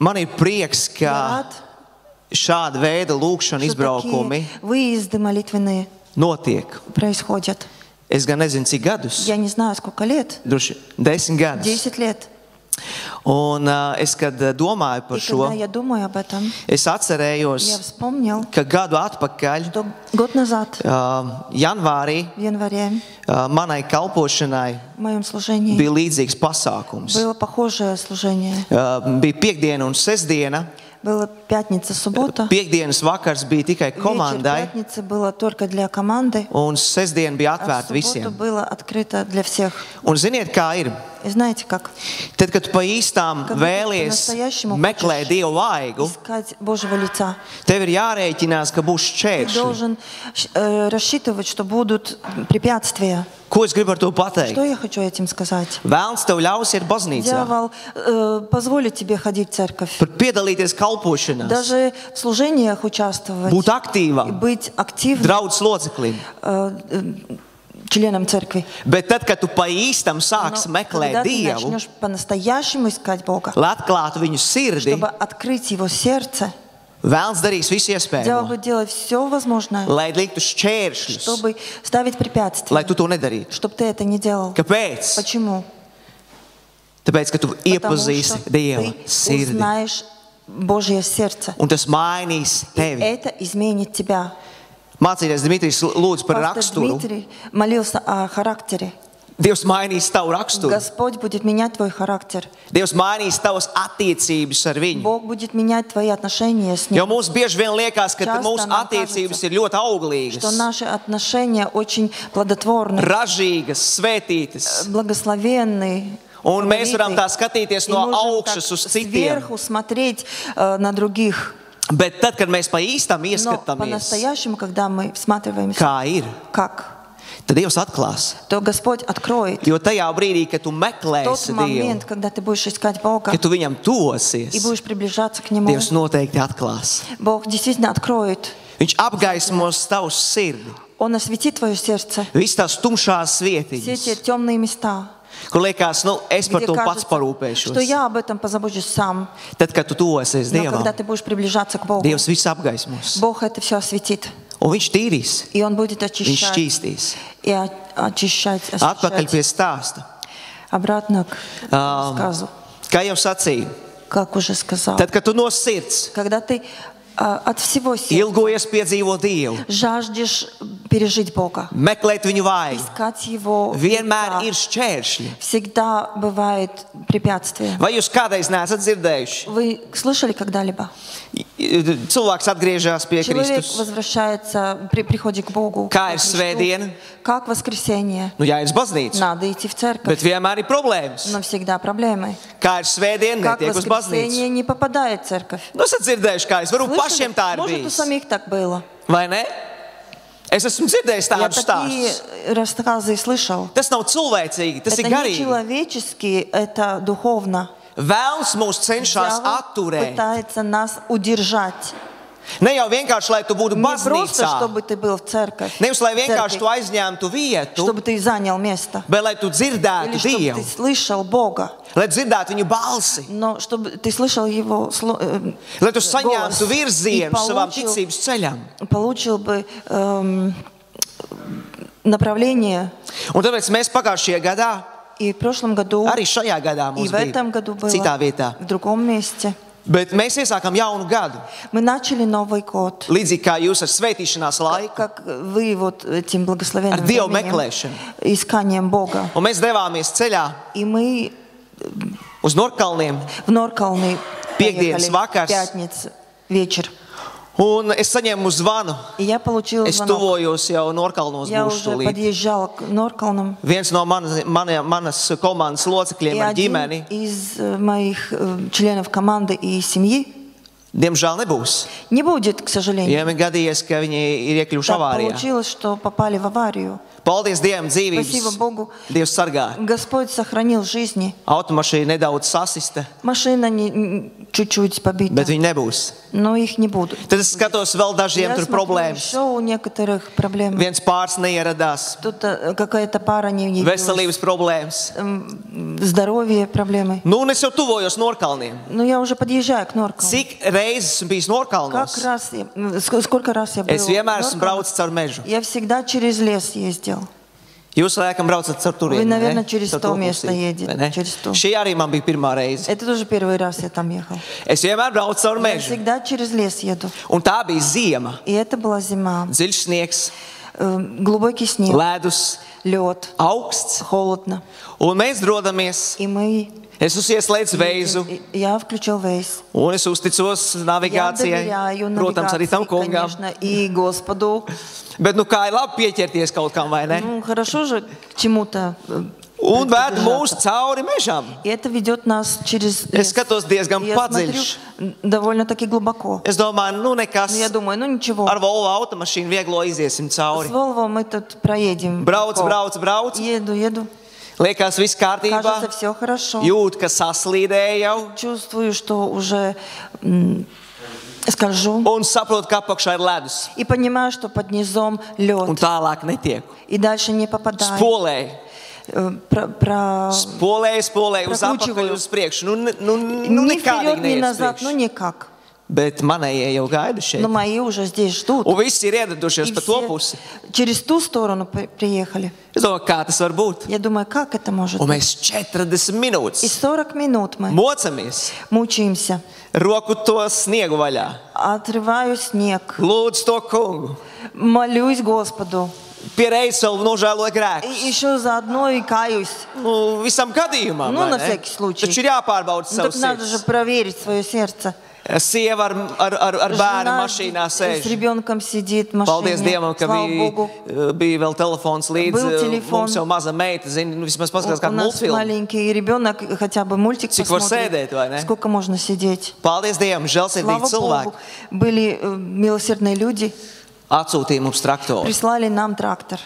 Man ir prieks, ka šāda veida lūkšana izbraukumi выезды молитвенные notiek. происходят. Es gan nezinu, cik gadus. Я не знаю, сколько лет. Droši 10 gadus. 10 лет. Un es, kad domāju par И šo, когда я думаю об этом, es я atcerējos, вспомнил, ka gadu atpakaļ, что год назад, janvārī, в январе, manai kalpošanai в моем служении bija līdzīgs pasākums. было похожее служение. Bija piekdiena un sestdiena. Была пятница, суббота. Piekdienas vakars bija tikai Вечер komandai, пятницы было только для команды, un sestdiena bija а в atvērta субботу visiem. было открыто для всех. Un ziniet, kā ir? И знаете как? Tad, kad tu pa īstām Kad vēlies по-настоящему meklēt хочешь Dievu vaigu, Искать Божьего лица. tev ir jārēķinās, ka būs Ты šķēršļi. должен рассчитывать, что будут препятствия. Ko es gribu ar to pateikt? Что я хочу этим сказать? Vēlns tev ļaus iet baznīcā, Дьявол позволит тебе ходить в церковь. par piedalīties kalpošanās, Даже в служениях участвовать. būt aktīvam, Быть активным draudz loceklim. членом церкви. Bet tad, kad tu pa īstam Но sāks meklēt когда ты Dievu, начнешь по-настоящему искать Бога, lai atklātu viņu sirdi, чтобы открыть Его сердце, vēlns darīs visu дьявол iespējamo, будет делать все возможное, lai liktu šķēršļus, чтобы ставить препятствия, lai tu to nedarītu. чтобы ты это не делал. Kāpēc? Почему? Tāpēc, ka tu Потому iepazīsi что Dieva ты sirdi, узнаешь Божье сердце. un tas mainīs И tevi. это изменит тебя. Mācīties Dmitrijs lūdzu par Пастор raksturu. Дмитрий молился о характере. Dievs mainīs tavu raksturu. Господь будет менять твой характер. Dievs mainīs tavas attiecības ar viņu. Бог будет менять твои отношения с Jo Ним. mums bieži vien liekas, ka Часто mūsu нам attiecības кажется, ir ļoti Что auglīgas, наши отношения очень плодотворны, ražīgas, svētītas. благословенны. Un mēs varam tā плодовиты. skatīties И no можем так augšas uz citiem. сверху смотреть на других. Bet tad, kad mēs pa īstam Но ieskatāmies, по-настоящему, когда мы всматриваемся, kā ir, как, tad Dievs atklās. то Господь откроет. Jo tajā brīdī, kad tu В тот meklēsi Dievu, момент, когда ты будешь искать Бога kad tu viņam и tosies, будешь приближаться к Нему, Dievs noteikti atklās. Бог действительно откроет. Viņš apgaismos tavu sirdi, Он осветит твое сердце. visas tās tumšās Все эти vietiņas, темные места, kur liekas, es par где to pats кажется, parūpēšos. что я об этом позабочусь сам. Tad, kad tu tosies Но Dievam, когда ты будешь приближаться к Богу, Dievs visu apgaismos. Бог это все осветит. Un viņš tīrīs, И Он будет viņš очищать šķīstīs. и очищать, Atpakaļ освещать. pie stāsta. Обратно к рассказу, Kā jau sacīju, как уже сказал. tad, kad tu no sirds Когда ты от всего сердца ilgojies piedzīvot Dievu, жаждешь пережить Бога, meklēt viņu vaigu, искать Его vienmēr лица, ir šķēršļi. всегда бывает препятствие. Vai jūs kādreiz neesat dzirdējuši? Вы слышали когда-либо? Cilvēks atgriežas pie Человек Kristus. возвращается при приходе к Богу. Kā ко ir Христу. svētdiena? Как воскресенье? Nu, jāiet uz baznīcu, Надо идти в церковь, bet vienmēr ir problēmas. но всегда проблемы. Kā ir svētdiena? Как Netiek uz воскресенье baznīcu. не попадает в церковь? Nu, esat dzirdējuši, kā es varu Слышали? pašiem tā ir Может, у bijis. самих так было. Vai ne? Es esmu dzirdējis Я tādus такие stāstus. рассказы слышал. Tas nav cilvēcīgi, tas Это ir не garīgi. человечески, это духовно. Vēlns mūs cenšas Дьявол atturēt. пытается нас удержать. Ne jau vienkārši, lai tu būtu Не просто, baznīcā, чтобы ты был в церковь, nevis lai vienkārši tu церкви, aizņemtu vietu, чтобы ты занял место. bet lai tu Или dzirdētu чтобы Dievu, ты слышал Бога. lai dzirdētu viņu balsi, Но чтобы ты слышал Его lai tu голос saņemtu и virzienu savam получил, ticības ceļam. получил бы направление. Un tāpēc mēs pagājušajā gadā, И в прошлом году, arī šajā gadā и mums в этом bija году было citā vietā. в другом месте. Bet mēs iesākam jaunu gadu, Мы начали Новый год. līdzīgi kā jūs ar svētīšanās laiku, Как вы вот этим благословенным ar Dievu временем, meklēšanu. исканием Бога. Un mēs devāmies ceļā И мы uz Norkalniem. в Норкалны Пиekdienas поехали vakars. в пятницу вечер. Un es saņēmu zvanu. И я получила Es звонок. tuvojos jau Norkalnos Я būšu уже līdz. подъезжала к Норкалнам. Viens no manas komandas И locekļiem ar один ģimeni, из моих членов команды и семьи diemžēl nebūs. не будет, к сожалению. Viņiem ir gadījies, ka viņi ir iekļuvuši Так avārijā. получилось, что попали в аварию. Paldies Dievam, Спасибо dzīvības Богу. Dievs sargāja. Господь сохранил жизни. Automašīna nedaudz sasista. Машина чуть-чуть побита. bet viņi nebūs. Но их не будут. Tad es skatos vēl dažiem Я tur смотрю, problēmas. еще у некоторых проблемы. Viens pāris neieradās, Тут какая-то пара не явилась. veselības problēmas. Здоровье проблемы. Nu, un es jau tuvojos Norkalniem. Но я уже подъезжаю к Norkalnam. Cik reizes esmu bijis Norkalnos? Сколько раз я был Es в vienmēr esmu Norkalnam? braucis caur mežu. Я всегда через лес ездил. Jūs laikam braucat caur turieni, Вы, наверное, ne? через Caur то to место pusi, едете, vai ne? через то. Šī arī man bija pirmā reize. Это тоже первый раз я там ехал. Es vienmēr braucu caur Я mežu. всегда через лес еду. Un tā bija ziema. И это была зима. Dziļš sniegs, Глубокий снег, ledus, лед, augsts. холодно. Un mēs dodamies. И мы... Es uzieslēdzu veizu. Я включил Waze. Un es uzticos Я navigācijai. доверяю Protams, arī tam навигации, kungam. конечно, и Господу. Bet nu kā ir labi pieķerties kaut kam, vai ne? Ну, хорошо же к чему-то. Un ved mūs cauri mežam. И это ведет нас через Es лес. skatos diezgan Я смотрю padziļš. довольно-таки глубоко. Es domāju, nu nekas. Но я думаю, ну ничего. Ar Volvo automašīnu vieglo iziesim С cauri. Volvo мы тут проедем. Brauc, легко. brauc, brauc. Еду. Liekas, viss kārtībā. Кажется, все хорошо. Jūt, ka saslīdēja jau. Чувствую, что уже скольжу. Un saprotu, ka apakšā ir ledus. И понимаю, что под низом лед. Un tālāk netieku. И дальше не попадаю. Spolēju. Spolēju uz apakaļ, Прокручиваю. uz priekšu. Nu Ни nekādīgi вперед, ни neiet uz назад, ну priekšu. никак. Bet manējie jau gaida šeit. Но мои уже здесь ждут. Un visi ir ieradušies И pa to все pusi. через ту сторону приехали. Es domāju, kā tas var būt. Я думаю, как это может Un быть? mēs 40 И minūtes 40 минут мы mocamies. мучаемся. Roku to sniegu vaļā. Отрываю снег. Lūdzu to kungu. Молюсь Господу. Pie reizes vēl nožēloju И grēkus. еще заодно и каюсь. Nu, visam gadījumam. Nu, vai na ne? всякий случай. Taču ir jāpārbauda Ну, так savs надо же sirds. проверить свое сердце. Sieva ar bērnu Жена mašīnā с sēž. ребенком сидит в Paldies машине. Dievam, ka Слава Богу. bija vēl telefons līdzi. Был телефон. Mums jau maza meita, zina, nu, vismaz У paskatās kādu нас multfilmu. маленький ребенок, хотя бы мультик Cik var посмотрит. sēdēt, vai ne? Сколько можно сидеть? Paldies Dievam, žēlsirdīgi Слава cilvēki. Богу. Были милосердные люди. Atsūtīja mums traktoru. Прислали нам трактор.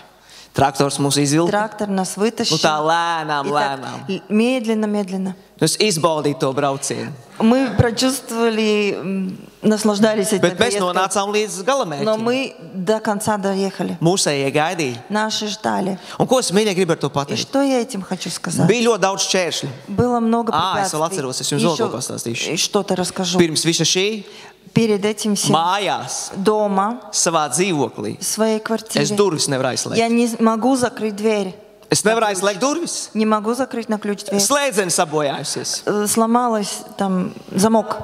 Traktors mūs izvilka. Трактор нас вытащил. Nu tā lēnām, И lēnām. так медленно. Nu, es izbaudīju to braucienu. Мы прочувствовали, наслаждались этой Bet mēs поездкой. nonācām līdz Но galamērķim. мы до конца доехали. Mūsējie gaidīja. Наши ждали. Un ko es mīļāk gribu ar to И pateikt? что я этим хочу сказать? Bija ļoti daudz šķēršļu. Было много Es vēl препятствий. atceros, es jums vēl Еще ko pastāstīšu. что-то расскажу. Pirms visa šī Перед этим всем mājās, дома, savā dzīvoklī, в своей es квартире, durvis nevaru aizslēgt. я не могу закрыть дверь. Es nevaru aizslēgt durvis. Не могу закрыть на ключ дверь. Slēdzene sabojājusies. Сломалась там замок.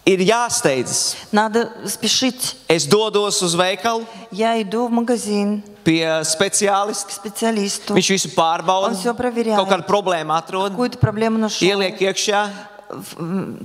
Ir jāsteidzas. Надо спешить. Es dodos uz veikalu Я иду в магазин pie к speciālista. специалисту. Viņš visu pārbauda, Он всё проверяет. kaut kādu problēmu atrod, Какую-то проблему нашел. ieliek iekšā,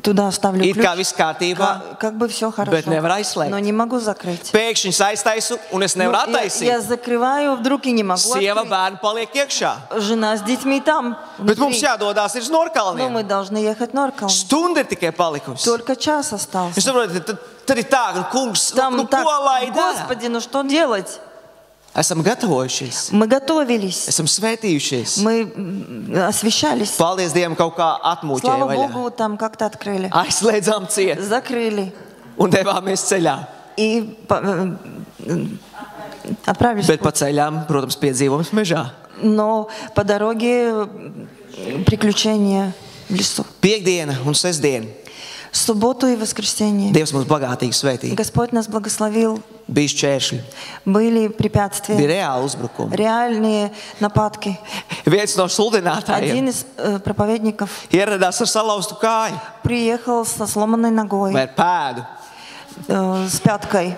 Туда ставлю it ключ. kā viss kārtībā, Как бы все хорошо. bet nevar aizslēgt. Но не могу закрыть. Pēkšņi saistaisu un es Ну, nevaru я attaisīt. закрываю, вдруг и не могу Sieva, открыть. bērni paliek iekšā. Жена с детьми там. Bet внутри. mums jādodas uz Но Norkalniem. мы должны ехать в Норкалн. Stunda ir tikai palikusi. Только час остался. Es saprotu, tad ir tā, ka kungs, Там nu, так, ko lai dara? Господи, ну что делать? Esam gatavojušies, Мы готовились. esam svētījušies. Мы освещались. Paldies Dievam, kaut kā atmūķēja Слава vaļā. Богу, там как-то открыли. Aizslēdzām ciet Закрыли. un devāmies ceļā. И отправились. Bet в pa путь. ceļām, protams, piedzīvojums mežā. Но по дороге приключения в лесу. Piektdiena un sestdiena. В субботу и воскресенье. Dievs mums bagātīgi svētīja. Господь нас благословил. Bija šķēršļi, Были bija препятствия. reāli uzbrukumi. Реальные нападки. Viens no sludinātājiem Один из проповедников ieradās ar salauztu kāju приехал со сломанной ногой, vai ar pēdu. с пяткой.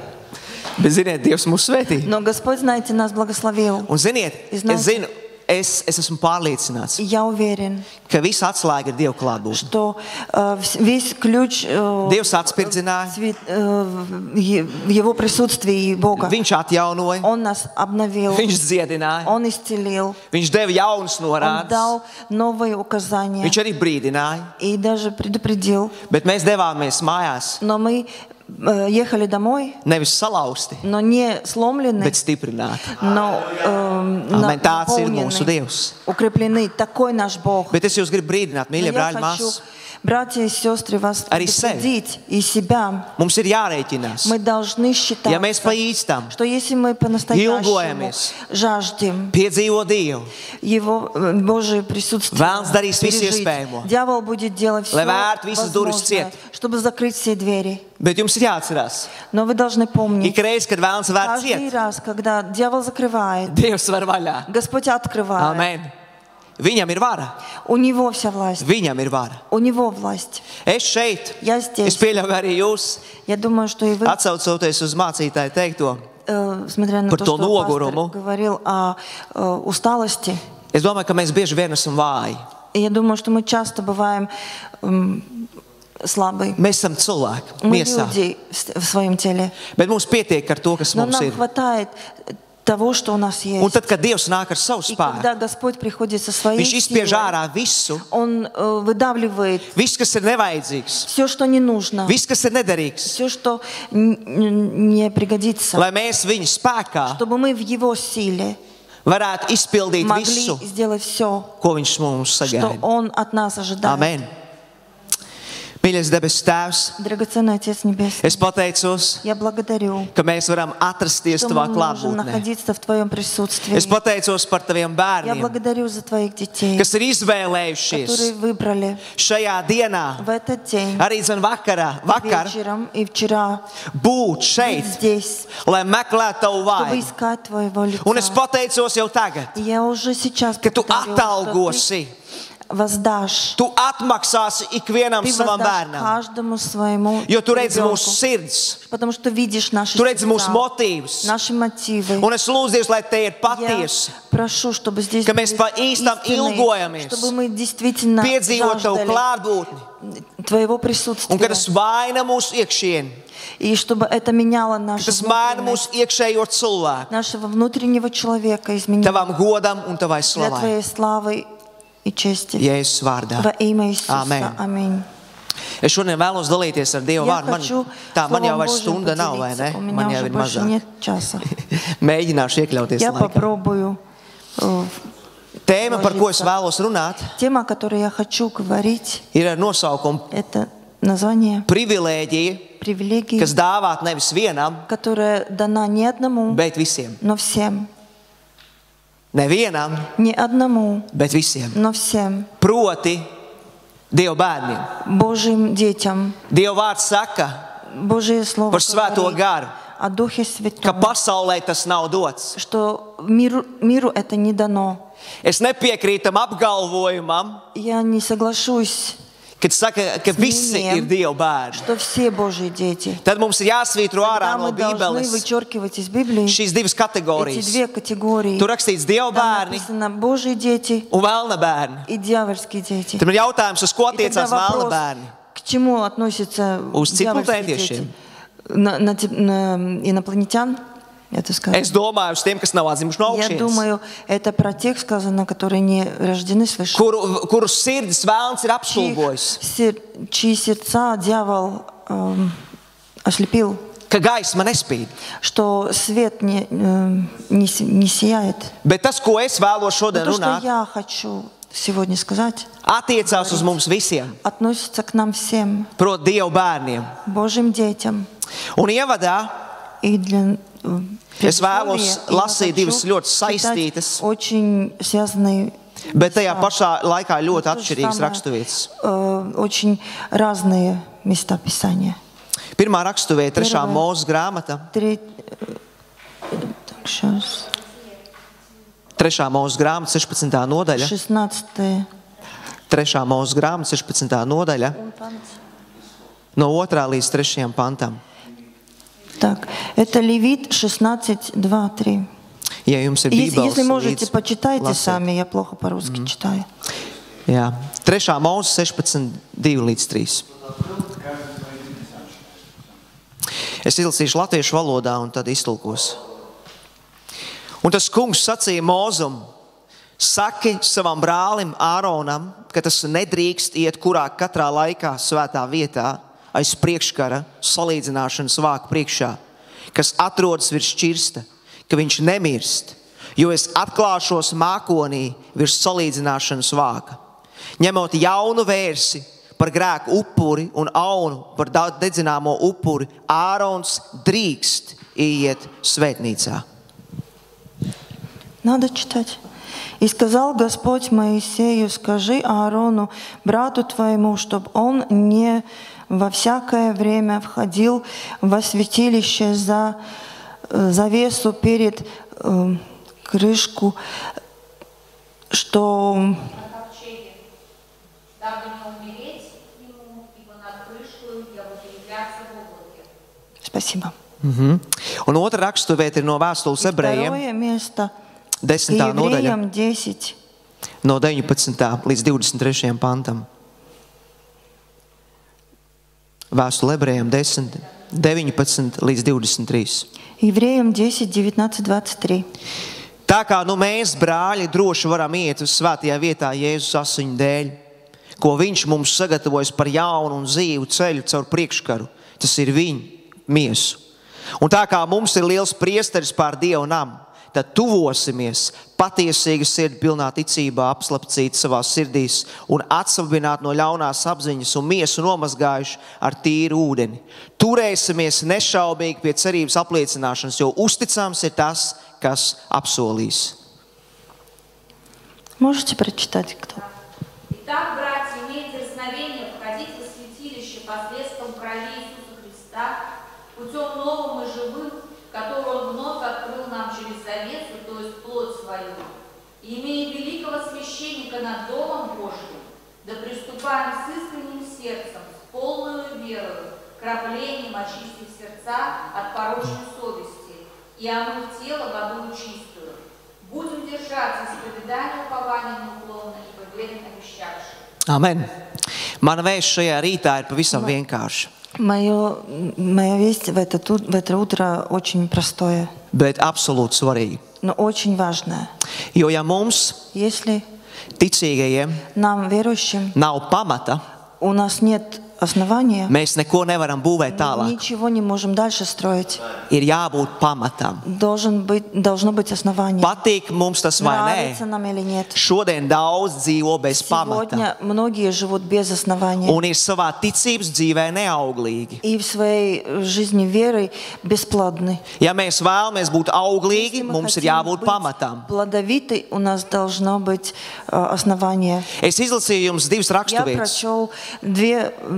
Bet, ziniet, Dievs mūs svētīja. Но Господь, знаете, нас благословил. Un, ziniet, Es nezinu. es zinu, es esmu pārliecināts, И я уверен, ka visa atslēga ir Dieva klātbūtne. что весь ключ Dievs atspirdzināja, в Его присутствии Бога. Viņš atjaunoja, Он нас обновил, Viņš dziedināja, Он исцелил, Viņš deva jaunas Он norādes, дал новые указания Viņš arī brīdināja. и даже предупредил. Bet mēs devāmies mājās Но мы ехали домой, nevis salauzti, но не сломлены, bet stiprināti. но Amen, tāds ir mūsu наполнены, Dievs. укреплены. Такой наш Бог. Bet es jūs gribu brīdināt, Но mīļie я brāļi, хочу māsas. Братья и сестры, вас Arī sevi. предупредить и себя. Mums ir jārēķinās. Мы должны считать, Ja mēs pa īstam что если мы по-настоящему ilgojamies, жаждем piedzīvo Dievu, Его Божие присутствие, Vēlns darīs visu пережить, iespējamo, дьявол будет делать все lai vērtu visas durvis возможное, ciet. чтобы закрыть все двери. Bet jums ir jāatcerās, Но вы должны помнить, ik reiz, kad vēlns vērt каждый ciet, раз, когда дьявол закрывает, Dievs var vaļā. Господь открывает. Amen. Viņam ir vara. У Него вся власть. Viņam ir vara. У Него власть. Es šeit, Я es здесь. pieļauju arī jūs, Я думаю, что и вы, atsaucoties uz mācītāju teikto, смотря на par то, to что nogurumu. пастор говорил о усталости, es domāju, ka mēs bieži vien esam vāji. и я думаю, что мы часто бываем слабые. Mēs esam cilvēki, Мы miesā. люди в своем теле. Bet mums pietiek ar to, kas Но mums нам ir. хватает того, что у нас Un есть. tad, kad Dievs nāk ar savu И spēku, когда Господь приходит со своей Viņš izspiež силой, ārā visu, Он выдавливает viss, kas ir nevajadzīgs, все, что не нужно, viss, kas ir nederīgs, все, что не пригодится, lai mēs viņa spēkā чтобы мы в Его силе varētu izpildīt могли visu, сделать все, ko viņš mums что sagaida. Он от нас ожидает. Amen. Mīļais debesu Tēvs, Драгоценный Отец Небесный, es pateicos, я благодарю, ka mēs varam atrasties что Tavā мы можем klātbūtnē. находиться в Твоем присутствии. Es pateicos par Taviem Я bērniem, благодарю за Твоих детей, kas ir izvēlējušies которые выбрали šajā dienā, в этот день, arī zin vakar, вечером и вчера būt быть šeit, здесь, lai meklētu Tavu чтобы vārdu. искать Твоего Un es лица. pateicos jau tagad, И я уже сейчас ka Tu благодарю, что atalgosi, Ты воздашь, Tu atmaksāsi ikvienam Ты savam воздашь bērnam, каждому своему jo Tu redzi ребенку, mūsu sirds, потому что видишь наши Tu redzi mūsu сердца, motīvus. наши мотивы. Un es lūdzu, Dievs, lai Te ir Я patiesi, прошу, чтобы здесь ka mēs были pa īstam истины, ilgojamies, чтобы мы действительно piedzīvot Tavu жаждали klātbūtni, Твоего un ka присутствия. tas vaina mūsu iekšieni, И чтобы это меняло ka нашу tas maina внутренность, mūsu iekšējo cilvēku, нашего внутреннего человека, изменить Tavam godam un Tavai для slavai. Твоей славы и чести. Jēzus vārdā. Во имя Иисуса. Amen. Аминь. Es šodien vēlos dalīties ar Dievu Я vārdu. хочу Man jau Словом vairs Божьим stunda nav, vai ne? поделиться. У Man меня jau уже ir больше mazāk. нет часа. Mēģināšu iekļauties Я laikā. попробую. Tēma, par ko es vēlos runāt, Тема, о которой я хочу говорить, ir ar nosaukumu это название privilēģija, привилегии, kas dāvāt nevis vienam, которая дана не одному, bet visiem. но всем. Nevienam, Не одному, bet visiem. но всем. Proti, Dieva bērniem. Божьим детям. Dieva vārds saka Божие Слово par svēto говорит garu, о Духе ka Святом, pasaulē tas nav dots. что миру это не дано. Es nepiekrītu tam apgalvojumam, Я не соглашусь, kad saka, ka visi ir Dieva bērni. что все Божьи дети. Tad mums ir jāsvītro ārā Тогда no мы должны Bībeles вычеркивать из Библии šīs divas эти kategorijas. две категории. Tur rakstīts Dieva Там bērni написано Божьи дети un vēlna bērni. и дьявольские дети. Tad man jautājums, uz ko И тогда attiecās vēlna вопрос, bērni? к чему относятся Uz дьявольские cipultētiešiem. дети? На инопланетян? Это сказано. Es domāju uz tiem, kas nav atzimuši no Я augšas, думаю, это про тех сказано, которые не рождены свыше. kuru sirdis vēlns ir apstulbojis, Чьи сердца дьявол ослепил, ka gaisma nespīd. что свет не сияет. Bet tas, ko es vēlos Но šodien то, что runāt, я хочу сегодня сказать, attiecās uz mums visiem, относится к нам всем, proti Dieva bērniem. Божьим детям. Un ievadā И для es vēlos lasīt divas ļoti saistītas, очень связанные, bet tajā pašā laikā ļoti то же atšķirīgas самое, raksturvietas. очень разные места Писания. Pirmā raksturvieta, 3. Первая. Mūzes grāmata, Так, сейчас. 3. Mūzes grāmata, 16. nodaļa, 16. 3. Mūzes grāmata, 16. nodaļa, no 2. līdz 3. pantam. Так, это Левит 16, 2, 3. Ja jums ir Если Bībeles, можете, līdz почитайте lasiet. сами, я плохо по-русски читаю. Jā, 3. Mūzes 16, 2 līdz 3. Es izlasīšu latviešu valodā un tad iztulkošu. Un tas kungs sacīja Mūzum: saki savam brālim Āronam, ka tas nedrīkst iet katrā laikā svētā vietā aiz priekškara salīdzināšanas vāka priekšā, kas atrodas virs šķirsta, ka viņš nemirst, jo es atklāšos mākonī virs salīdzināšanas vāka, ņemot jaunu vērsi par grēku upuri un aunu par dedzināmo upuri, Ārons drīkst iet svētnīcā. Надо читать. «И сказал Господь Моисею, скажи Аарону, брату твоему, чтобы он не во всякое время входил во святилище за завесу перед крышку, что...» Спасибо. Un otra raksturvieta ir no vēstules ebrejiem, Второе место. 10. nodaļa, Евреям 10. no 19. līdz 23. pantam. Vēstule ebrejiem 10, 19 līdz 23. Евреям 10, 19, 23. Tā kā mēs, brāļi, droši varam iet uz svētajā vietā Jēzus asiņu dēļ, ko viņš mums sagatavojas par jaunu un dzīvu ceļu caur priekškaru, tas ir viņa miesu. Un tā kā mums ir liels priesteris pār Dievu namu, tad tuvosimies patiesīgi sirdi pilnā ticībā, apslapcīt savās sirdīs un atsabināt no ļaunās apziņas un miesu nomazgājuši ar tīru ūdeni. Turēsimies nešaubīgi pie cerības apliecināšanas, jo uzticams ir tas, kas apsolīs. Можете прочитать, кто? Итак, братья, имейте дерзновение входить во святилище посредством крови Иисуса Христа, путем новым и живым, который Он вновь открыл нам через завесу, то есть плоть свою. И имея великого священника над Домом Божьим, да приступаем с искренним сердцем, с полною верою, краплением очистив сердца от порочной совести и омыв тело водою чистую. Будем держаться исповедания упования неуклонно и победно обещавши. Amen. Mana vēsts šajā rītā ir pavisam vienkārša, Моя весть в это утро очень простое, bet absolūti svarīga. но очень важное. Jo ja mums, Если ticīgajiem, нам, верующим, nav pamata, у нас нет основания, mēs neko nevaram būvēt мы tālāk. ничего не можем дальше строить. Ir jābūt pamatam. Должно быть основание. Patīk mums tas vai Нравится nē. нам или нет. Šodien daudz dzīvo bez pamata Сегодня многие живут без основания. un ir savā ticības dzīvē neauglīgi. И в своей жизни веры бесплодны. Ja mēs vēlamies būt auglīgi, Если мы mums ir хотим jābūt быть pamatam. плодовитой, у нас должно быть основание. Es izlasīju jums divas Я raksturvietas. прочел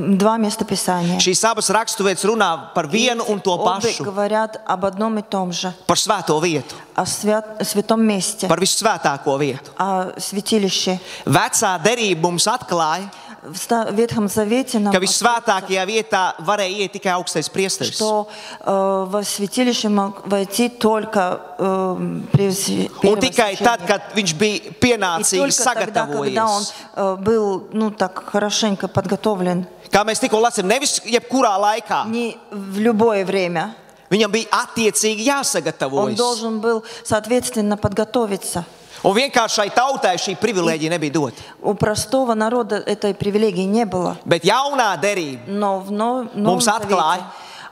два местописания. Šīs abas raksturvietas runā par vienu un to Обе pašu, говорят об одном и том же. par svēto vietu, О святом месте, par vissvētāko vietu. о святилище. Vecā derība mums atklāja, В Ветхом Завете нам ka vissvētākajā vietā varēja iet tikai augstais priesteris. что во святилище мог войти только Un tikai tad, kad viņš bija И pienācīgi только тогда, когда он sagatavojies. был так хорошенько подготовлен, Kā mēs tikko lasījām, nevis jebkurā laikā. не в любое время. Viņam bija attiecīgi Он jāsagatavojas. должен был, соответственно, подготовиться. Un vienkāršai tautai šī privilēģija nebija dota. У простого народа этой привилегии не было. Bet jaunā derība, Но в Новом Mums Завете atklāja,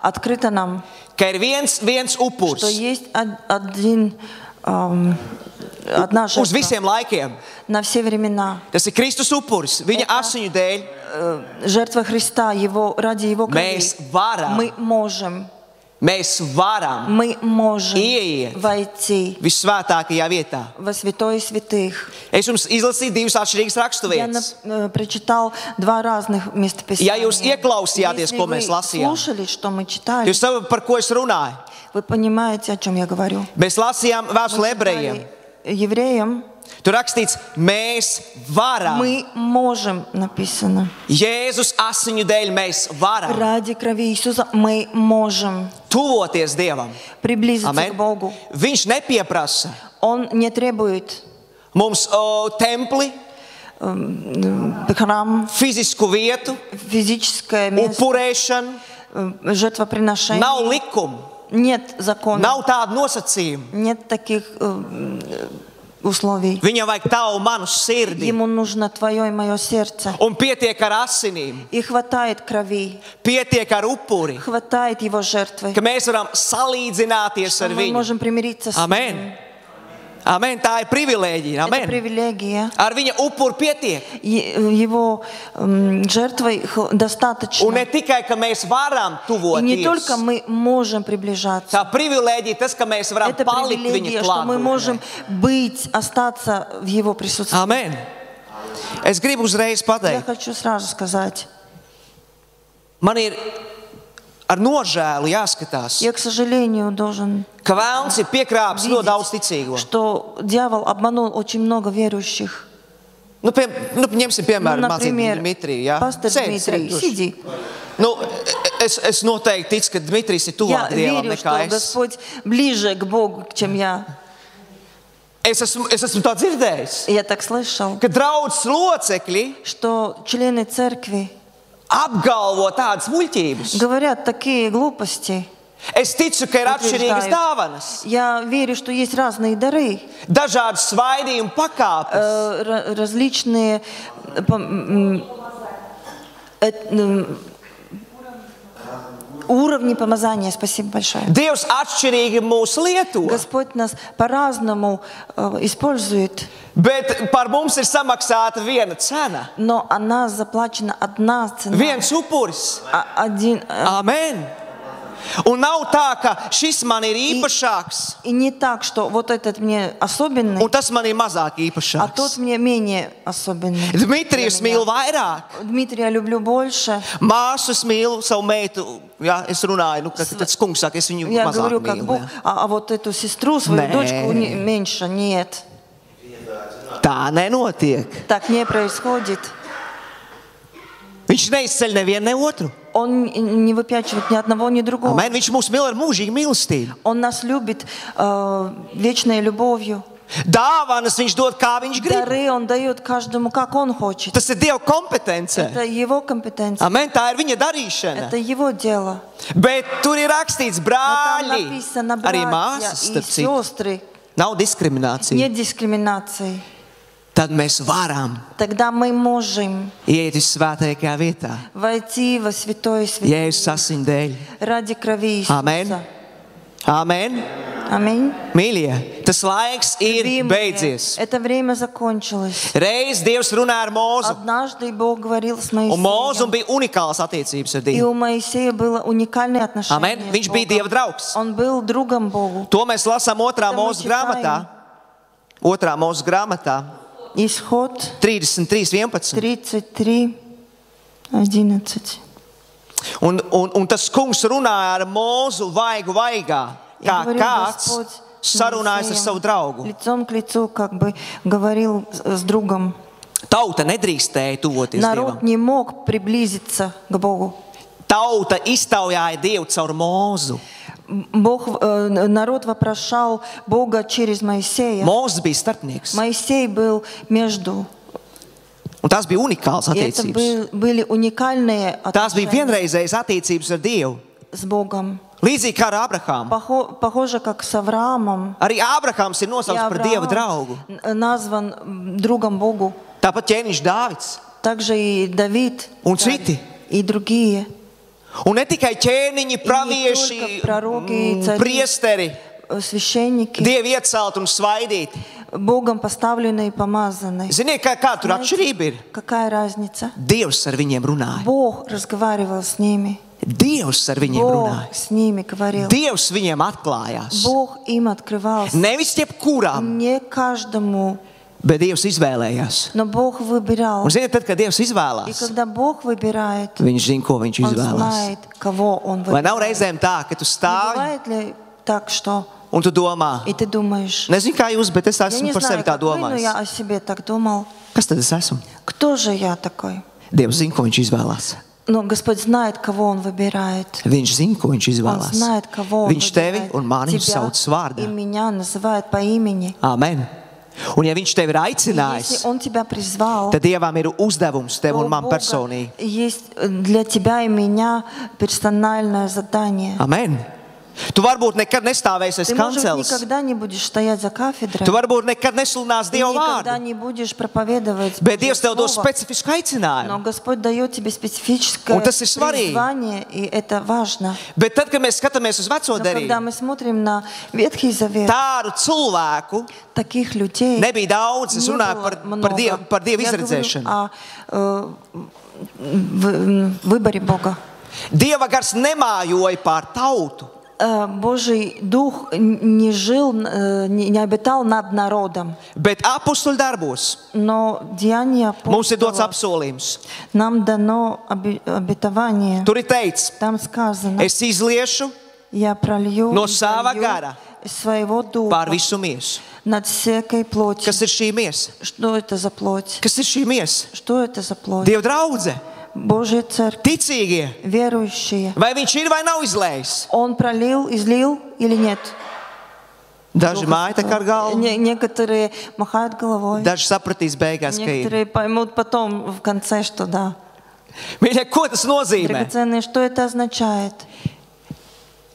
открыто нам, ka ir viens что upurs есть одна uz жертва visiem laikiem. на все времена. Tas ir Kristus upuris. Viņa asiņu dēļ Жертва Христа, ради Его крови. mēs varam Мы можем ieiet войти vissvētākajā vietā. во святое святых. Es jums izlasīju divas atšķirīgas Я raksturvietas. прочитал два разных местописания. Ja jūs ieklausījāties, Если ko вы mēs lasījām, слушали, что мы читали, jūs saprotat, par ko es runāju. вы понимаете, о чем я говорю. Mēs lasījām vēstuli ebrejiem. Евреям Tur rakstīts, mēs varam. мы можем, написано. Jēzus asiņu dēļ mēs varam Ради крови Иисуса мы можем tuvoties Dievam. приблизиться Amen. к Богу. Viņš nepieprasa Он не требует mums templi, храм, fizisku vietu, физическое место, upurēšanu. жертвоприношение. Nav likumu, Нет закона, nav tādu nosacījumu. нет таких условий. Viņam vajag tavu manu sirdi. Ему нужно твое и мое сердце. Un pietiek ar asinīm, И хватает крови, pietiek ar upuri, хватает его жертвы. ka mēs varam salīdzināties Что ar мы viņu. можем примириться с Amen. ним. Amen, tā ir privilēģija. Это Amen. привилегия. Ar viņa upuru pietiek. Его жертвой Un достаточно. ne tikai, ka mēs varam И не только tuvoties. мы можем приближаться. Tā privilēģija tas, ka mēs varam Это palikt viņa привилегия, что мы можем klātbūtnē. быть, остаться в Его присутствии. Amen. Es gribu uzreiz Я pateikt, хочу сразу сказать, man ir ar nožēlu jāskatās, я, к сожалению, должен ka vēlns ir piekrāpis ļoti daudz видеть, ticīgo. что дьявол обманул очень много верующих. Ņemsim piemēram mācību Например, Dmitriju. Ja? пастор Дмитрий, сиди. Es noteikti ticu, ka Dmitrijs ir Я tuvāk Dievam верю, nekā что es. Господь ближе к Богу, чем я. Es esmu tā dzirdējis, Я так слышал, ka draudzes locekļi что члены церкви apgalvo tādas muļķības. говорят такие глупости. Es ticu, ka ir atšķirīgas Утверждают. dāvanas, Я верю, что есть разные дары, dažādas svaidījuma pakāpes. различные уровни помазания. Спасибо большое. Dievs atšķirīgi mūs lieto, Господь нас по-разному использует, bet par mums ir samaksāta viena cena, но о нас заплачена одна цена. viens upuris. Один, Amen. Un nav tā, ka šis man ir īpašāks, и не так, что вот этот мне особенный, un tas man ir mazāk а тот īpašāks. мне менее особенный. Dmitrijs mīl vairāk. Дмитрия я люблю больше. Māsu es mīlu savu meitu. Jā, es runāju, kad skunks saka, es viņu Я mazāk говорю, как mīlu. Бог, Jā. а вот эту сестру, свою Не. дочку меньше. Нет, Tā nenotiek. так не происходит. Viņš neizceļ nevienu ne otru. Он не выпячивает ни одного, ни другого. Amen. Viņš mūs mīl ar mūžīgu mīlestību. Он нас любит вечной любовью. Dāvanas viņš dod, kā viņš grib. Дары Он дает каждому, как Он хочет. Tas ir Dieva kompetence. Это Его компетенция. Amen. Tā ir viņa darīšana. Это Его дело. Bet tur ir rakstīts, Но там brāļi, написано, arī братья māsas, и starp citu. сестры, Nav diskriminācija. нет дискриминации. Tad mēs varam Тогда мы можем iet uz svētākajā vietā. войти во святое святое Jēzus asiņu dēļ. ради крови Иисуса. Amen. Amen. Аминь. Mīļie, tas laiks ir Любимые, beidzies. это время закончилось. Reiz Dievs runā ar Mūzu, Однажды Бог говорил с un Mūzum Моисеем, bija unikāls attiecības ar и Dievu. у Моисея было уникальное отношение Amen. с Viņš bija Богом. Dieva draugs. Он был другом Богу. To mēs lasām otrā Tam Mūzu mēs grāmatā. Otrā Mūzu grāmatā, Исход 33:11. 33:11. Un tas kungs runāja ar Mūzu vaigu vaigā, И kā говорил kāds Господь с sarunājas ar Моисеем savu draugu. лицом к лицу, как бы говорил с другом. Tauta nedrīkstēja tuvoties Dievam. Народ не мог приблизиться к Богу. Tauta iztaujāja Dievu caur Mūzu. Народ вопрошал Бога через Моисея. Mūzes bija starpnieks. Моисей был между. Un tās bija unikāls И это attiecības. были уникальные Tās bija отношения vienreizējas attiecības ar Dievu. с Богом. Līdzīgi kā ar Abrahāmu. Похоже, как с Авраамом. Arī Abrahāms ir И nosaukts par Dieva draugu. назван другом Богу. Tāpat ķēniņš Dāvids. Также и Давид. Un citi. И другие. Un ne tikai ķēniņi, pravieši, только пророки, цари. priesteri, Священники. Dievi iecelt un svaidīt. Богом поставленные и помазанные. Ziniet, kā tur atšķirība ir? Какая разница? Dievs ar viņiem runāja. Бог разговаривал с ними. Dievs ar viņiem Бог runāja. с ними говорил. Dievs viņiem atklājās. Бог им открывался. Nevis jebkuram, Не каждому, bet Dievs izvēlējās. но Бог выбирал. Un ziniet, tad, kad Dievs И izvēlās, когда Бог выбирает, viņš zina, ko viņš Он izvēlās. знает, кого Он Vai nav выбирает. reizēm tā, ka tu Не stāvi бывает ли так, что un tu domā, и ты думаешь, nezinu, kā jūs, bet es я esmu не par sevi знаю, tā как вы, но domājis. я о себе так думал. Kas tad es esmu? Кто же я такой? Dievs zina, ko viņš izvēlās. Но Господь знает, кого Он выбирает. Viņš zina, ko viņš Он izvēlās. знает, кого Он Viņš tevi выбирает. un mani Тебя sauc vārdā. и меня называет по имени. Amen. Un ja viņš tevi ir И aicinājis, если Он тебя призвал, tad Dievam ir uzdevums tev то un у man Бога personīgi. есть для тебя и меня персональное задание. Amen. Tu varbūt nekad nestāvēsi aiz Ты, может быть, kanceles. никогда не будешь стоять за кафедрой. Tu varbūt nekad nesludināsi Ты Dievu никогда vārdu. не будешь проповедовать Bet Божье Dievs tev dos Слово. specifisku Но aicinājumu. Господь дает тебе специфическое Un tas ir svarīgi. призвание, и это важно. Bet tad, kad mēs skatāmies uz veco Но когда derību, мы смотрим на Ветхий Завет, tādu cilvēku таких людей nebija daudz. Es не runāju было par Dievu Я говорю izredzēšanu. о выборе Бога. Dieva gars nemājoja pār tautu. Божий Дух не жил, не обитал над народом. Bet apakstuļu darbos Но деяния mums ir dots апостолов apsolījums. нам дано обетование. Tur ir teikts, Там сказано, es izliešu я пролью no sava изолью gara своего духа pār visu miesu. над всякой плотью. Kas ir šī miesa? Что это за плоть? Kas ir šī miesa? Что это за плоть? Dieva draudze, Божья церковь, ticīgie. верующие. Vai viņš ir vai nav izlējis? Он пролил, излил или нет? Daži māja tā kā ar galvu, Некоторые махают головой. daži sapratīs beigās, ka ir. Некоторые поймут потом в конце, что да. Mīļie, ko tas nozīmē? Драгоценные, что это означает?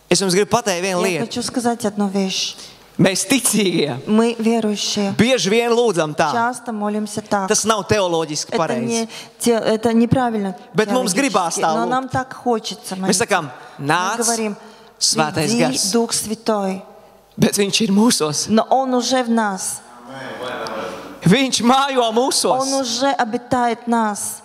Es jums gribu pateikt vienu Я lietu. хочу сказать одну вещь. Mēs ticīgie Мы верующие. bieži vien lūdzam tā. Часто молимся так. Tas nav teoloģiski Это, pareizi. это неправильно. Bet mums gribās теологически, tā но lūgt. нам так хочется Mēs молиться. sakām, Мы nāc, говорим, svētais приди, gars, Дух Святой. bet viņš ir mūsos. Но Он уже в нас. Viņš mājo Он mūsos. уже обитает в нас.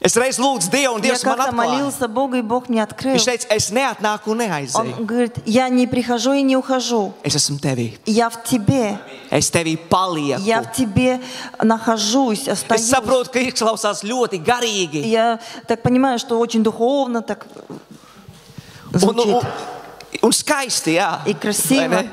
Es reiz lūdzu Dievu, un Я Dievs man как-то atklāja. молился Богу, и Бог мне открыл. Viņš teica, es neatnāku un Он neaizēju. говорит, я не прихожу и не ухожу. Es esmu tevī. Я в тебе. Es tevī palieku. Я в тебе nахожусь, Es остаюсь. saprotu, ka izklausās ļoti garīgi. Я так понимаю, что очень духовно так Un, звучит. un skaisti, jā. И красиво. Vai ne?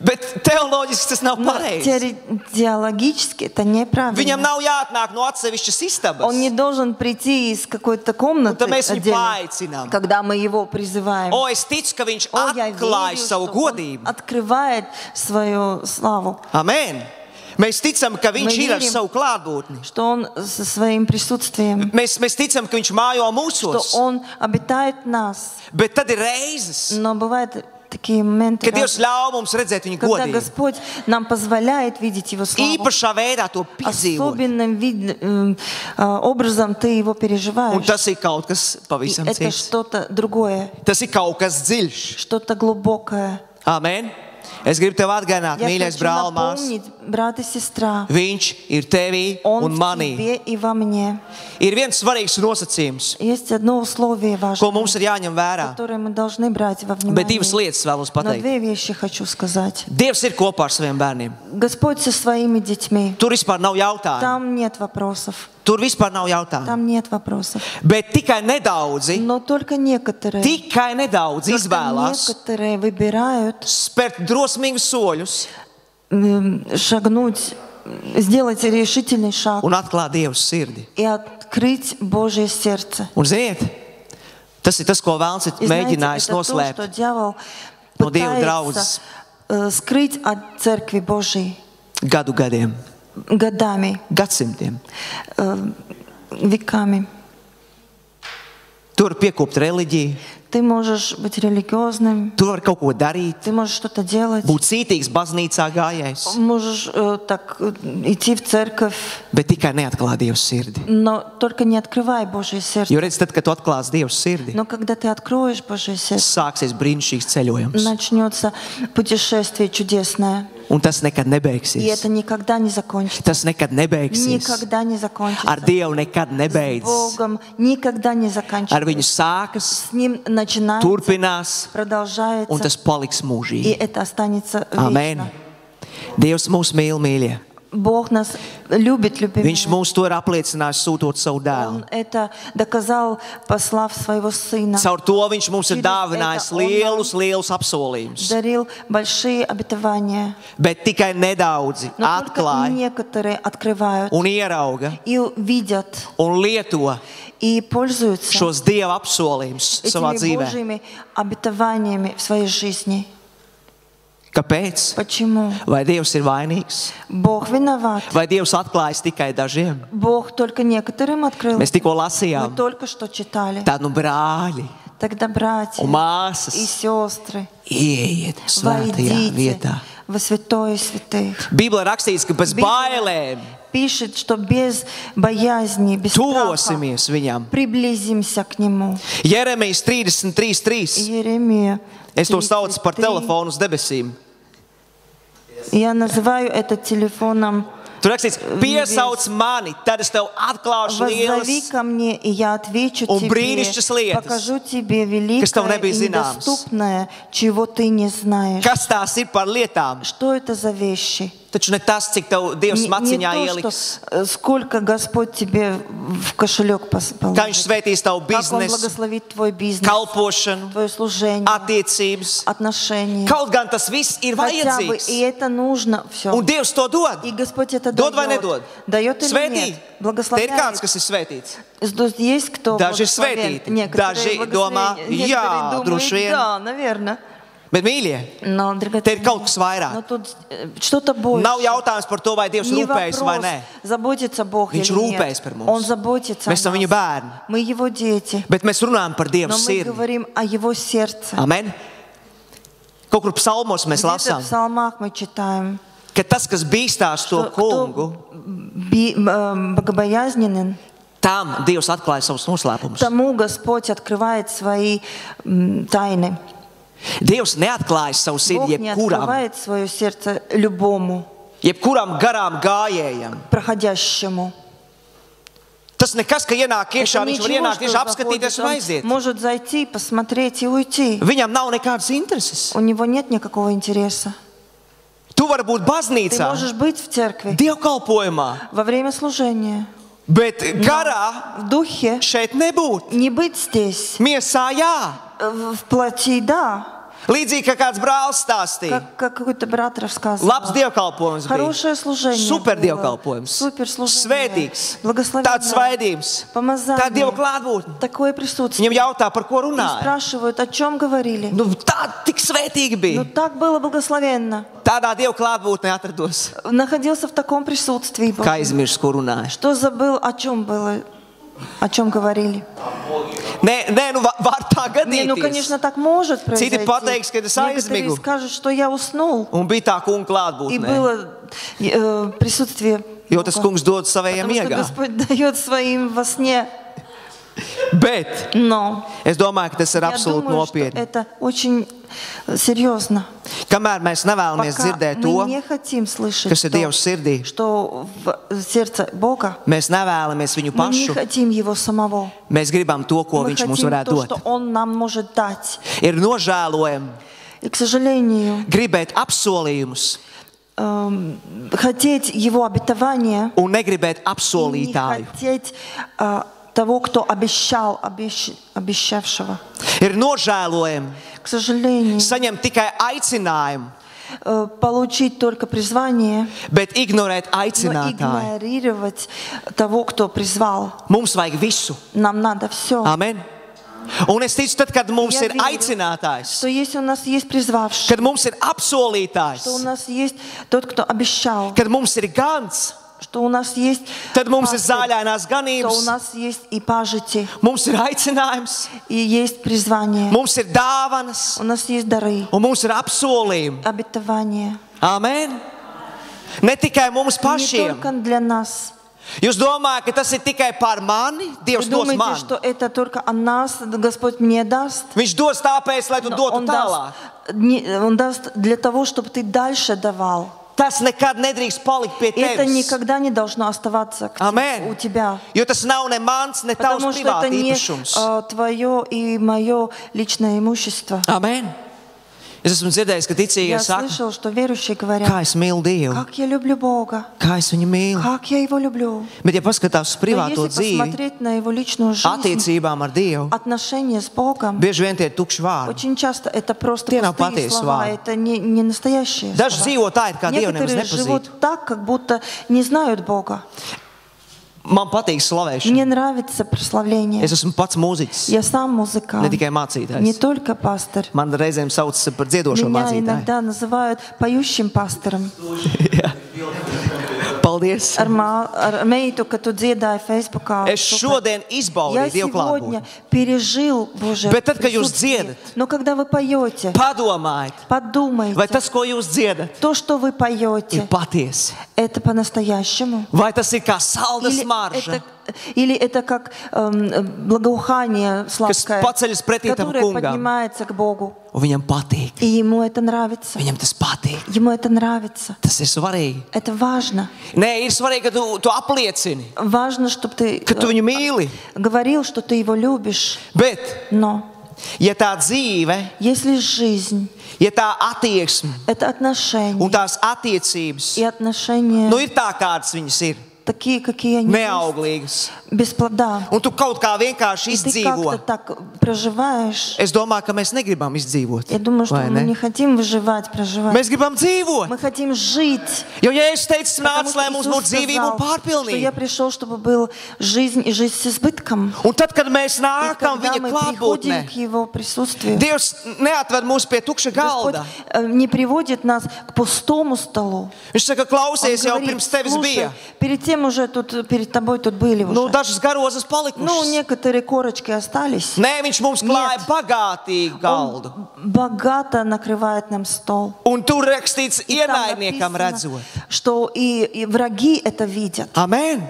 Bet teoloģiski tas nav Но pareizi. теологически это Viņam неправильно. nav jāatnāk no atsevišķas istabas. Он не должен прийти из какой-то Un комнаты tad mēs viņu отдельной, paaicinām. когда мы его призываем. O, es ticu, ka viņš О, я atklāja верю, savu что он godību. открывает свою славу, Amen. Mēs ticam, ka viņš Мы ir ar верим. savu klātbūtni. что он со своим присутствием, Mēs ticam, ka viņš mājo что mūsos. он обитает в нас. Bet tad ir reizes, Но bывают такие моменты, kad Dievs ļauj mums redzēt viņa когда godību. Господь нам позволяет видеть Его славу. Īpašā veidā to piedzīvot. Особенным образом ты его Un переживаешь. tas ir kaut kas И pavisam это cits. что-то другое, Tas ir kaut kas dziļš. что-то глубокое. Amen. Es gribu tev atgādināt, Я mīļais хочу brāl, mās. напомнить, брат и сестра, Viņš ir tevī Он un в manī. тебе и во мне. Ir viens svarīgs nosacījums, Есть одно условие ko важное, mums ir jāņem vērā. которое мы должны брать во Bet divas внимание. lietas vēlos Но pateikt. две вещи хочу сказать. Dievs ir kopā ar saviem bērniem. Господь со своими детьми. Tur vispār nav jautājumu. Там нет вопросов. Tur vispār nav jautājumu. Там нет вопросов. Bet tikai nedaudzi, Но только некоторые, tikai nedaudzi только izvēlās некоторые выбирают spērt drosmīgus soļus шагнуть, сделать решительный шаг un atklāt Dievu sirdi. и открыть Божье сердце. Un ziniet, tas ir tas, ko Vēlns ir И знаете, mēģinājis это то, что noslēpt дьявол no Dieva draudzes пытается скрыть от Церкви Божьей gadu gadiem, годами, gadsimtiem. веками. Tur piekopt reliģiju, Ты можешь быть религиозным, tu vari kaut ko darīt, ты можешь что-то делать, būt cītīgs baznīcā gājējs, можешь идти в церковь, bet tikai neatklāt Dievu sirdi. но только не открывай Божье сердце. Jo redz, tad, kad tu atklāsi Dievu sirdi, Но когда ты откроешь Божье сердце, sāksies brīnišķīgs ceļojums. начнется путешествие чудесное. Un tas nekad И nebeigsies. это никогда не закончится. Tas nekad nebeigsies. Никогда не закончится. Ar Dievu nekad С nebeidzas. Богом никогда не Ar заканчивается. viņu sākas, С Ним начинается, turpinās, un продолжается, tas paliks и mūžīgi. это останется Amen. вечно. Dievs mūs mīl, mīļie. Бог нас любит, любимые. Viņš mums to ir apliecinājis, sūtot savu dēlu. Он это доказал, послав своего Сына. Caur to viņš mums ir Через dāvinājis это он lielus, lielus apsolījumus. Дарил большие обетования. Bet tikai nedaudzi Но только atklāja некоторые открывают un ierauga и видят, un lieto и пользуются šos Dieva apsolījumus savā этими dzīvē. Божьими обетованиями в своей жизни. Kāpēc? Почему? Vai Dievs ir vainīgs? Бог виноват. Vai Dievs atklājas tikai dažiem? Бог только некоторым открыл. Mēs tikko Мы lasījām, только что читали. tad nu brāļi Тогда, братья un māsas и сестры, ieiet svētajā войдите vietā. во святое святых. Bībelē rakstīts, ka bez bailēm Пишет, что без боязни, без страха tuvosimies viņam. приблизимся к Нему. Jeremijas 33:3. Иеремия Es to saucu par 33. telefonu uz debesīm. Я называю это телефоном. Tur rakstīts, piesauc mani, tad es tev atklāšu Воззови lielas. ко мне, и я отвечу un тебе, brīnišķas lietas, покажу тебе kas tev великое nebija и zināmas. недоступное, чего ты не знаешь. Kas tās ir par lietām? Что это за вещи? Taču ne tas, cik tev Dievs Не maciņā то, ieliks. что сколько Господь тебе в кошелек Kā viņš положит. svētīs tavu Как Он biznesu, благословит твой бизнес, kalpošanu, твое служение, attiecības. отношения. Kaut gan tas viss ir Хотя бы, и vajadzīgs. это нужно все. Un Dievs to dod. И Господь это Dod vai дает. nedod? Дает или Svētī. нет? Te ir Благословляет. kāds, kas ir svētīts. Тут есть кто Daži ir благословен? svētīti, Некоторые daži благословен- domā, некоторые jā, думают, droši vien. да, наверное. Bet, mīļie, Но, te ir драгоценные, kaut kas но vairāk. тут что-то больше. Nav jautājums par to, vai Dievs Не rūpējas vai вопрос, nē. заботится Бог Viņš или нет. rūpējas par mums. Он заботится Mēs esam о viņa нас. bērni. Мы Его дети. Bet mēs runājam par Dieva Но мы sirdi. говорим о Его сердце. Amen. Kaut kur psalmos mēs Где-то lasām, в псалмах мы читаем, ka tas, kas bīstās to что кто kungu, богобоязненен, tam Dievs atklāja savus noslēpumus. тому Господь открывает свои тайны. Dievs neatklāja savu Бог sirdi не jebkuram, открывает свое сердце любому jebkuram garām gājējam. проходящему. Tas nekas, ka ienāk iekšā, Это viņš var ничего, ienākt что tieši заходит, apskatīties un он aiziet. может зайти, посмотреть и уйти. Viņam nav nekādas intereses. У него нет никакого интереса. Tu vari būt Ты baznīcā, можешь быть в церкви dievkalpojumā, во время служения, bet garā в духе, šeit nebūt. не быть здесь, Miesā jā. в плоти, да, Līdzīgi kā kāds brālis stāstīja. как какой-то брат рассказывал. Labs dievkalpojums bija. Хорошее служение Super было. dievkalpojums. Супер служение. Svētīgs. Благословенное. Tāds svaidījums. Помазание. Tā Dieva klātbūtne. Такое присутствие. Viņam jautā, par ko И runāja. спрашивают, о чем говорили. Nu, tā tik svētīgi Ну bija. так было благословенно. Tādā Dieva klātbūtnē atrados. Находился в таком присутствии. Kā aizmirst, ko runāja. Что забыл, о чем было, о чем говорили. Nē, nu var tā Не, ну, gadīties. конечно, так может произойти. Citi pateiks, ka es Некоторые aizmigu. скажут, что я уснул. Un bija tā kunga И klātbūtnē. было присутствие Jo tas Бога. kungs dod savējiem Потому что miegā. Господь дает своим во сне. Bet Но es domāju, ka tas ir я absolūti думаю, что nopietni. это очень серьезно. Kamēr mēs nevēlamies Пока dzirdēt мы to, не хотим слышать kas ir то, Dieva sirdī, что в сердце Бога, mēs nevēlamies viņu мы не pašu. хотим Его самого. Mēs gribam to, ko Мы viņš mums хотим varētu то, dot. что Он нам может дать. Ir nožēlojami И, к сожалению, gribēt apsolījumus хотеть Его обетования un negribēt и не apsolītāju. хотеть того, кто обещал, обещавшего. Ir nožēlojami К сожалению, saņemt tikai aicinājumu, получить только призвание, bet ignorēt но aicinātāju. игнорировать того, кто призвал. Mums vajag visu. Нам надо все. Amen. Un es ticu, tad, kad mums Я ir верю, aicinātājs, что если у нас есть призвавший, kad mums ir что у apsolītājs, нас есть тот, кто обещал, kad mums ir gans, что у нас есть tad mums ir пастырь, zaļainās что у ganības, нас есть и пажити, mums ir aicinājums, и есть призвание, mums ir dāvanas у нас есть дары, un mums ir apsolījumi. обетование. Amen. Ne tikai mums Не pašiem. только для нас. Jūs domājat, ka tas ir tikai par mani? Вы Dievs dos думаете, man. что это только о нас, Господь мне даст? Viņš dos tāpēc, lai tu Но dotu Он tālāk. Он даст для того, чтобы ты дальше давал. Tas nekad nedrīkst palikt pie Это tevis. никогда не должно оставаться Amen. у тебя. Jo tas nav ne mans, ne tavs Потому что это privāti не īpašums. твое и мое личное имущество. Amen. Es esmu dzirdējis, ka ticīgie Я saka, слышал, что верующие говорят, kā es mīlu Dievu, как я люблю Бога, kā es viņu mīlu. как я Его люблю. Bet, ja paskatās uz Но privāto если dzīvi, посмотреть на Его личную жизнь, attiecībām ar Dievu, отношения с Богом, bieži vien tie ir tukši vārdi. очень часто это просто Tie nav пустые patiesi слова, vārdi. это не настоящие Daži слова. dzīvo tā, it kā Dievu nemaz Некоторые nepazītu. живут так, как будто не знают Бога. Man patīk slavēšana. Мне нравится прославление. Es esmu pats mūziķis, Я сам ne музыкант, tikai не mācītājs. только пастор. Man reizēm sauc par dziedošo Меня mācītāju. иногда называют поющим пастором. Jā. Paldies. Ar meitu, ka tu dziedāji Facebookā. Es šodien Я izbaudīju Dievu сегодня klātbūtni. пережил Божие Bet tad, kad jūs присутствие. dziedat, Но когда вы поете, padomājiet, vai подумайте, tas, ko jūs dziedat, то, что вы ir поете, patiesi. это по-настоящему? Vai tas ir kā salda smarža, Или это как благоухание сладкое, paceļas pretī tam которое kungam. поднимается к Богу. Un viņam patīk. И ему это нравится. Viņam tas patīk. Ему это нравится. Tas ir svarīgi. Это важно. Nē, ir svarīgi, ka tu apliecini, Важно, чтобы ты ka tu viņu mīli. говорил, что ты его любишь. Bet, Но ja tā dzīve, если жизнь, ja tā attieksme это un отношения, tās attiecības, и отношения nu ir tā, kādas viņas ir, такие, какие они есть, neauglīgas, без плода, un tu kaut kā vienkārši и ты izdzīvo, как-то так проживаешь, es domāju, ka mēs negribam izdzīvot. я думаю, что vai мы ne? не хотим выживать, проживать. Mēs gribam dzīvot. Мы хотим жить. Jo, ja es teicu, Потому nāc, что lai mums Иисус būtu dzīvība un сказал, что я pārpilnība. пришел, чтобы был жизнь и жизнь с избытком. Un tad, kad mēs И nākam когда viņa мы приходим klātbūtnē, к Его присутствию, Dievs neatved mūs pie tukša Господь galda. не приводит нас к пустому столу. Viņš saka, Он klausies, jau говорит, pirms tevis слушай, bija. перед тем уже перед тобой тут были Nu, уже. dažas garozas Ну, palikušas. некоторые корочки остались. Nē, viņš mums klāja Niet. bagātīgu galdu. Он богато накрывает нам стол. Un tur rakstīts И там ienaidniekam написано, redzot. что и враги это видят. Amen.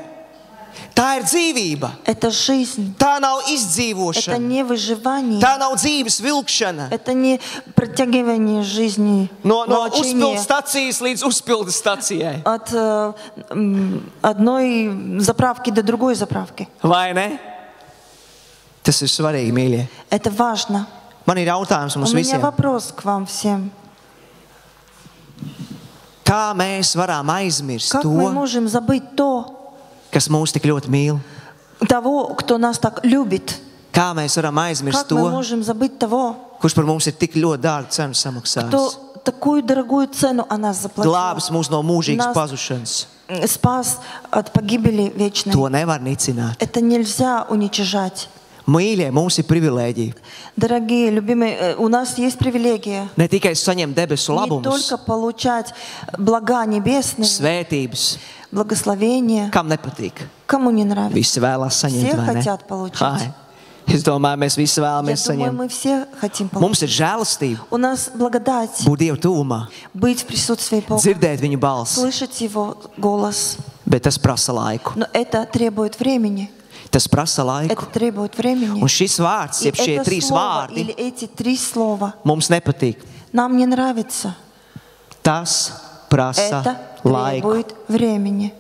Tā ir dzīvība. Это жизнь. Tā nav Это izdzīvošana. не выживание. Tā nav dzīves vilkšana. Это не протягивание жизни. No волочение uzpildes stacijas līdz uzpildes stacijai. от одной заправки до другой заправки. Vai ne? Tas ir svarīgi, mīļie. Это важно. Man ir jautājums У mums меня visiem. вопрос к вам всем. Kā mēs varam aizmirst Как мы to, можем забыть то, kas mūs tik ļoti mīl? того, кто нас так любит? Kā mēs varam aizmirst Как мы to, можем забыть того, kurš par mums ir tik ļoti dārgu cenu samaksājis? кто такую дорогую цену о нас заплатил? Glābis mūs no mūžīgas Нас pazušanas. Спас от погибели вечной. To nevar nicināt. Это нельзя уничижать. Mīļie, mums ir privilēģija. Дорогие, любимые, у нас есть привилегия Ne tikai saņemt debesu не labumus, только получать блага небесные, svētības, благословения. kam nepatīk. Кому не нравится? Visi vēlās saņemt, Все vai ne? хотят получить. Ai, es domāju, mēs visi Я vēlamies думаю, saņemt. мы все хотим получить. Mums ir žēlastība, У нас благодать būt Dievu tuvumā, быть в присутствии Бога, dzirdēt viņu balsi, слышать Его голос. bet tas prasa laiku. Но это требует времени. Tas prasa Это laiku. требует времени. Un šis vārds, И jeb šie это trīs слово, vārdi, или эти три слова mums nepatīk. нам не нравится. Tas prasa Это laiku. требует времени.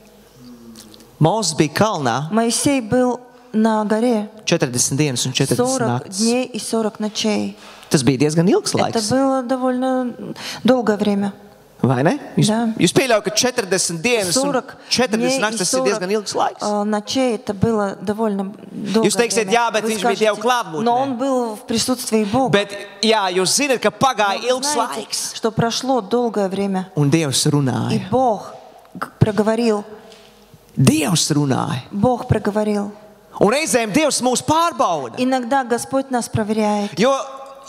Mūzis bija kalnā Моисей был на горе 40 dienas un 40 40 naktis. дней и 40 ночей. Tas bija diezgan ilgs Это laiks. было довольно долгое время. Vai ne? Jā. Jūs pieļaujat, ka 40 dienas un 40 40 дней и naktis ir 40 diezgan ilgs laiks. ночей это было довольно долгое Jūs teiksiet, время. jā, bet Вы viņš bija Dieva скажете, klātbūtnē. но он был в присутствии Бога. Bet, jā, jūs zināt, ka pagāja Вы ilgs знаете, laiks. что прошло долгое время, Un Dievs и runāja. Бог проговорил. Dievs runāja. Бог проговорил. Un reizēm Dievs mūs pārbauda. Иногда Господь нас проверяет. Jo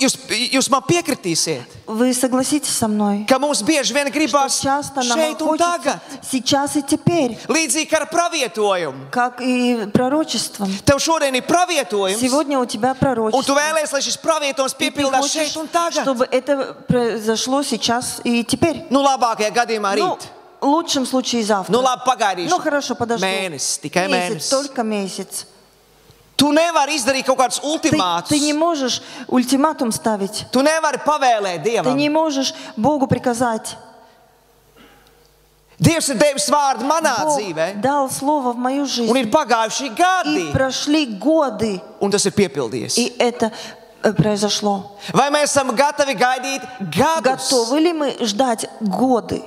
jūs man piekritīsiet, Вы согласитесь со мной, ka mums bieži vien что gribas часто нам šeit un хочется tagad. сейчас и теперь, Līdzīgi kā ar pravietojumu. как и пророчеством. Tev šodien ir pravietojums, Сегодня у тебя un tu пророчество. vēlies, lai šis pravietojums И ты piepildās хочешь, šeit un tagad. чтобы это произошло сейчас и теперь. Nu, labākajā gadījumā Ну, rīt. в лучшем случае завтра. Nu, labi, pagaidīšu. Ну хорошо, подожду. Mēnesis, tikai Месяц, mēnesis. только месяц. Tu nevari izdarīt kaut kādus Ты не ultimātus. можешь ультиматум ставить. Tu nevari pavēlēt Ты Dievam. не можешь Богу приказать. Dievs ir devis vārdu manā Бог dzīvē, дал слово в мою un жизнь. ir pagājuši gadi, И прошли годы, un tas ir piepildījies. и это произошло. Vai mēs esam gatavi gaidīt gadus? Готовы ли мы ждать годы?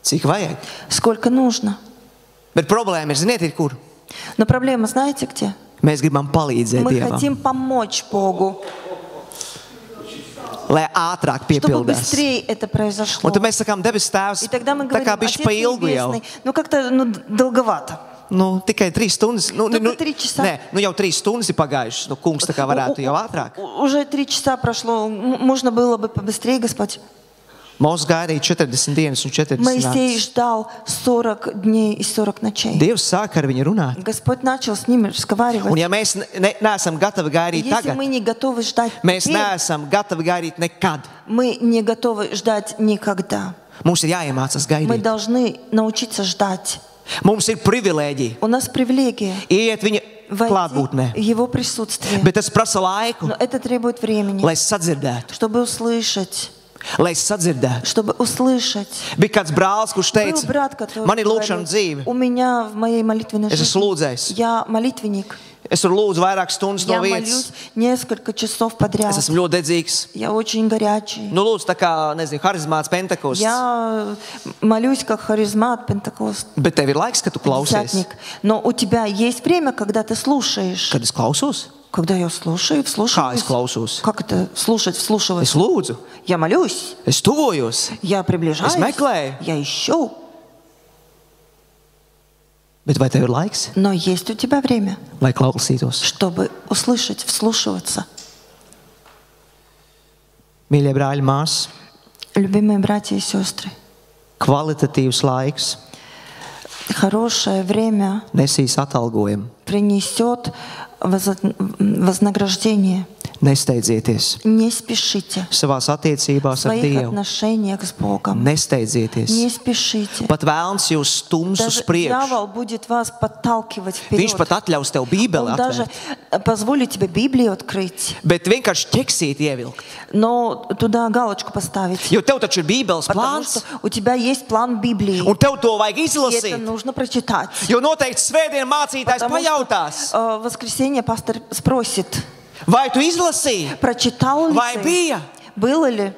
Cik vajag? Сколько нужно? Bet problēma ir, ziniet, ir kur? Но проблема, знаете где? Mēs gribam palīdzēt Мы Dievam. хотим помочь Богу. lai ātrāk чтобы piepildās. быстрее это произошло. Un tad mēs sakām, debes tēvs, И тогда мы tā kā говорим, bišķi Отец pa ilgu jau. Небесный, ну как-то долговато. Nu, tikai 3 stundas. Только 3 часа. Nē, nu jau 3 stundas ir pagājušas. Nu, kungs tā kā varētu jau ātrāk. Уже 3 часа прошло, можно было бы побыстрее, Господь. Mūsu gaidīja 40 dienas un 40 Моисей naktis. ждал 40 дней и 40 ночей. Dievs sāka ar viņu runāt. Господь начал с ним Un разговаривать. ja mēs neesam gatavi gaidīt Если tagad, мы не готовы ждать mēs теперь, neesam gatavi gaidīt nekad. мы не готовы ждать никогда. Mums ir jāiemācās Мы gaidīt. должны научиться ждать. Mums ir privilēģija У нас привилегия iet viņa войти klātbūtnē. в Его присутствие. Bet tas prasa laiku, Но это требует времени, lai es sadzirdētu. чтобы услышать. Lai es sadzirdētu. Чтобы услышать. Bija kāds brālis, kurš Был teica, брат, который man ir говорил, lūkšana dzīve. у меня в моей молитвенной Es esmu жизни lūdzējis. я молитвенник. Es tur lūdzu vairākas stundas no Я vietas. молюсь несколько часов подряд. Es esmu ļoti dedzīgs. Я очень горячий. Nu, lūdzu, tā kā, nezinu, harizmāts Pentekosts. Я молюсь как харизмат, Пентакост, Bet tev ir laiks, kad tu klausies. Пятидесятник. Но у тебя есть время, когда ты слушаешь. Kad es klausos? Когда я слушаю, Kā вслушиваюсь. es klausos? Как это слушать, вслушиваюсь? Es lūdzu, Я молюсь, es tuvojos, я приближаюсь, Es meklēju. я ищу. bet vai tev ir laiks, Но есть у тебя время, lai klausītos? чтобы услышать, вслушиваться. Mīļie brāļi, māsas, Любимые братья и сестры, kvalitatīvs laiks хорошее время nesīs atalgojumu. принесет вознаграждение. Nesteidzieties Не спешите savās attiecībās в ar своих Dievu. отношениях с Богом. Nesteidzieties. Не спешите. Pat vēlns jūs stums uz Даже priekšu. дьявол будет вас подталкивать Viņš вперед. pat atļaus tev Bībeli Он даже atvērt. позволит тебе Библию открыть, Bet vienkārši ķeksīt ievilkt. но туда галочку поставить. Jo tev taču ir Bībeles Потому plāns, что у тебя есть план Библии. un tev to vajag И это izlasīt. нужно прочитать. Jo noteikti svētdien mācītājs Потому что pajautās, в воскресенье пастор спросит, vai tu izlasīji, прочитал ли vai ты? bija? Было ли?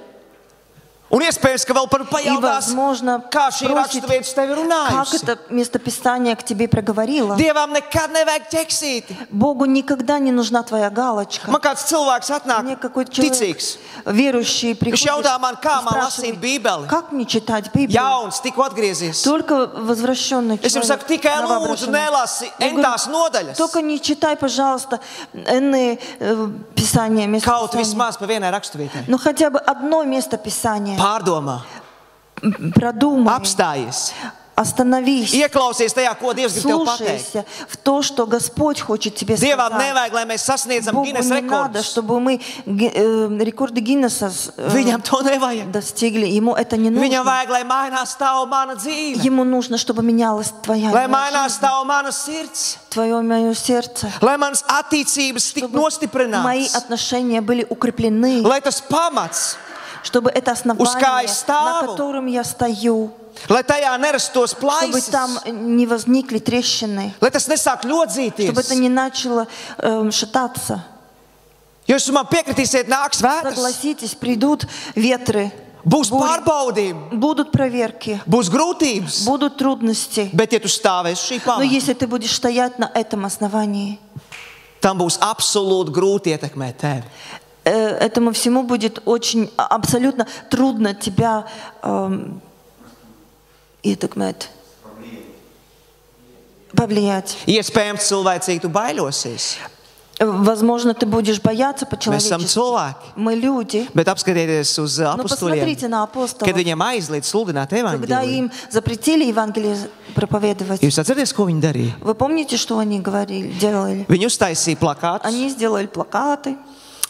Un iespējams, ka vēl par И, pajautās, возможно, kā šī спросит, raksturvieta tev ir как runājusi. это местописание к тебе проговорило. Dievam nekad nevajag ķeksīti. Богу никогда не нужна твоя галочка. Man kāds cilvēks Мне atnāk, какой-то человек, ticīgs. верующий, приходит jautā man, kā и man спрашивает, lasīt Bībeli? как мне читать Библию? Jauns, tikko atgriezies. Только возвращенный Es jums человек. saku, tikai lūdzu, новообращенный. nelasi Я говорю, entās nodaļas. только не читай, пожалуйста, иные писания, Kaut местописания. vismaz pa vienai raksturvietai. Ну хотя бы одно место писания. Pārdomā, Продумай, apstājies, остановись, ieklausies tajā, ko Dievs grib tev pateikt. слушайся в то, что Господь хочет тебе Dievam сказать. nevajag, lai mēs sasniedzam Богу Guinness не надо, rekordus. чтобы мы рекорды Гиннеса Viņam to nevajag. достигли. Ему это не Viņam нужно. vajag, lai mainās tava mana dzīve. Ему нужно, чтобы менялась твоя Lai жизнь, mainās tava mana sirds. твое мое сердце. Lai manas attiecības tik Чтобы мои nostiprinātas. отношения были укреплены. Lai tas pamats, Чтобы это kā основание, es на stāvu. котором я стою, lai tajā nerastos чтобы plaisas, там не возникли трещины, lai tas nesāk чтобы это ļodzīties. не начало шататься. Jūs man piekritīsiet, nāks vētras, Согласитесь, придут ветры, būs бури, pārbaudījumi, будут проверки, būs grūtības. будут трудности. Bet, ja tu stāvēsi šī Но pamata, если ты будешь стоять на этом основании, tam būs absolūti grūti ietekmēt tevi. этому всему будет очень абсолютно трудно тебя повлиять. Iespējams, cilvēcīgi tu bailosies. Возможно, ты будешь бояться Mēs esam по-человечески. cilvēki. Мы люди. Bet apskatieties uz Но посмотрите apostoliem, на апостолов. kad viņiem aizliedz sludināt Когда evaņģēliju. им запретили Евангелие проповедовать, Jūs atceraties, ko viņi darīja? вы помните, что они говорили, делали? Viņi uztaisīja plakātus, Они сделали плакаты,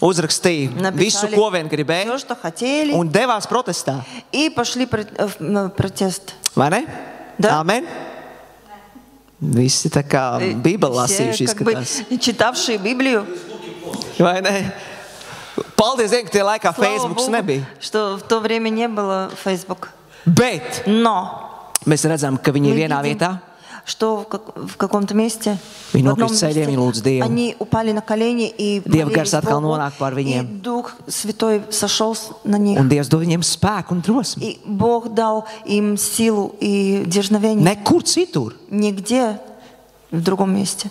uzrakstīja visu, написали ko vien gribēja, все, что хотели, un devās protestā. и пошли на протест. Vai ne? Да. Amen. Visi tā kā Bībeli lasījuši Все, как бы, izskatās. читавшие Библию, Vai ne? Paldies, Dievam, ka tie laikā слава Facebooks Богу, nebija. что в то время не было Facebook. Bet Но mēs redzam, ka viņi ir мы vienā видим, vietā. что в каком-то месте, Viņi в одном nokrita ceļiem, viņi lūdz Dievu. они упали на колени и Dieva молились gars atkal Богу, nonāk pār и viņiem. Дух Святой сошел на них. Un Dievs dod viņiem spēku un drosmi. И Бог дал им силу и дерзновение. Nekur citur. Нигде в другом месте.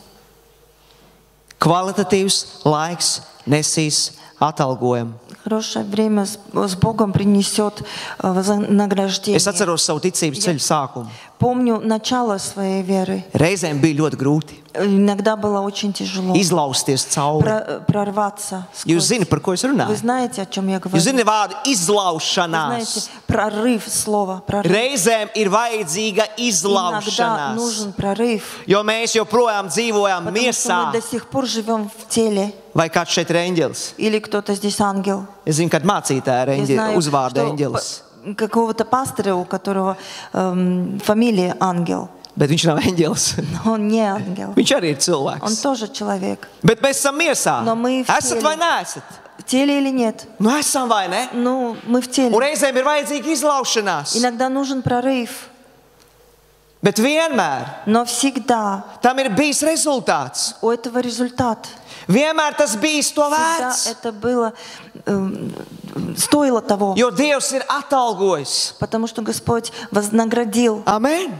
Kvalitatīvs laiks nesīs atalgojumu. Хорошее время с Богом принесет вознаграждение. Es atceros savu ticības ceļu sākumu. Помню начало своей веры. Reizēm bija ļoti grūti Иногда было очень тяжело izlausties cauri. прорваться. Jūs zināt, par ko es Вы runāju? знаете, о чем я говорю? Jūs zināt vārdu Вы izlaušanās. знаете, прорыв слова. Прорыв. Reizēm ir vajadzīga Иногда izlaušanās. нужен прорыв. Jo mēs joprojām dzīvojam Потому что мы miesā. до сих пор живем в теле. Vai kāds šeit ir eņģelis? Или кто-то здесь ангел. Es zinu, kad mācītāja ir Я eņģelis, знаю, uzvārda что eņģelis. какого-то пастора, у которого фамилия ангел. Bet viņš nav eņģelis. Но он не ангел. Viņš arī ir Он cilvēks. тоже человек. Bet mēs esam miesā. No мы в Esat теле. vai neesat? В теле или нет? Nu, esam vai ne? Ну, мы в теле. Un reizēm ir vajadzīga izlaušanās. Иногда нужен прорыв. Bet vienmēr Но всегда tam ir bijis rezultāts. у этого результат. Vienmēr tas bijis to Всегда vērts. это было, стоило того. Jo Dievs ir atalgojis. Потому что Господь вознаградил. Amen.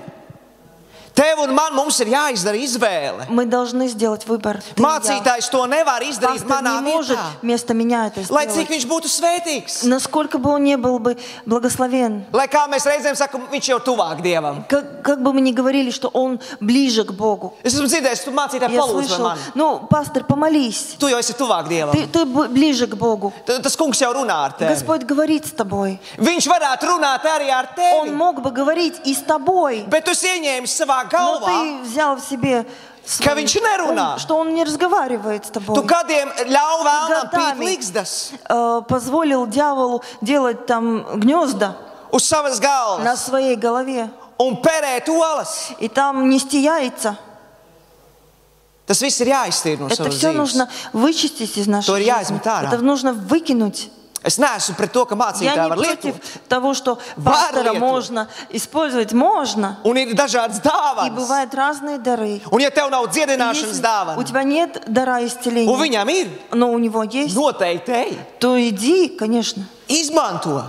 Tev un man mums ir jāizdara izvēle. Мы должны сделать выбор. Ты и я. Mācītājs to nevar izdarīt Пастор manā не может vietā. вместо меня это Lai cik сделать. viņš būtu svētīgs. Насколько бы он не был бы благословен. Lai kā mēs reizēm sakam, viņš jau tuvāk Dievam. Как бы мы ни говорили, что он ближе к Богу. Es esmu dzirdējis, tu mācītāji Я palūdz par слышал, mani. ну, пастор, помолись. Tu jau esi tuvāk Dievam. Ты ближе к Богу. Tas kungs jau runā ar tevi. Господь говорит с тобой. Viņš varētu runāt arī ar Он tevi. мог бы говорить и с тобой. Bet tu ieņēmi savā Но galvā, ты взял в себе ka viņš nerunā. что он не разговаривает с Tu тобой. gadiem ļauj vēlnam pīt Gadami. līgstas Позволил дьяволу делать там гнезда uz savas на galvas своей голове. un perēt olas. И там нести яйца. Tas viss ir jāiztīr no Это savas все dzīves. нужно вычистить из нашей То ir жизни. jāizmet ārā. Это нужно выкинуть. Es neesmu pret to, ka Я mācītāji не var против lietot. того, что Var пастора lietot. можно использовать. Можно. Un ir dažādas И dāvanas. бывают разные дары. Un ja tev nav И dziedināšanas если у dāvana, тебя нет дара un исцеления, viņam ir, но у него есть, noteikti ej. то иди, конечно, Izmanto.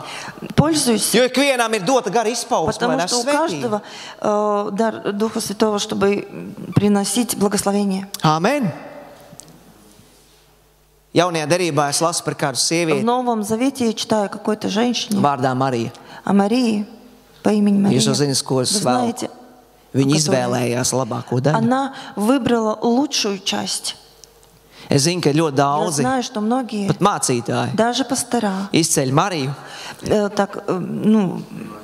пользуйся. Jo ikvienam ir dota gara izpausme, lai Потому nes что у svētību. каждого дар Духа Святого, чтобы приносить благословение. Amen. Jaunajā derībā es lasu par kādu В sievieti Новом Завете я читаю о какой-то женщине, vārdā Marija. о Марии, по имени Мария. Jūs jau zināt, ko Вы es vēl. знаете, Viņa Которая- izvēlējās labāko daļu. она выбрала лучшую часть. Es zinu, ka ļoti Я daudzi, знаю, что многие, pat mācītāji, даже пастора, izceļ Mariju.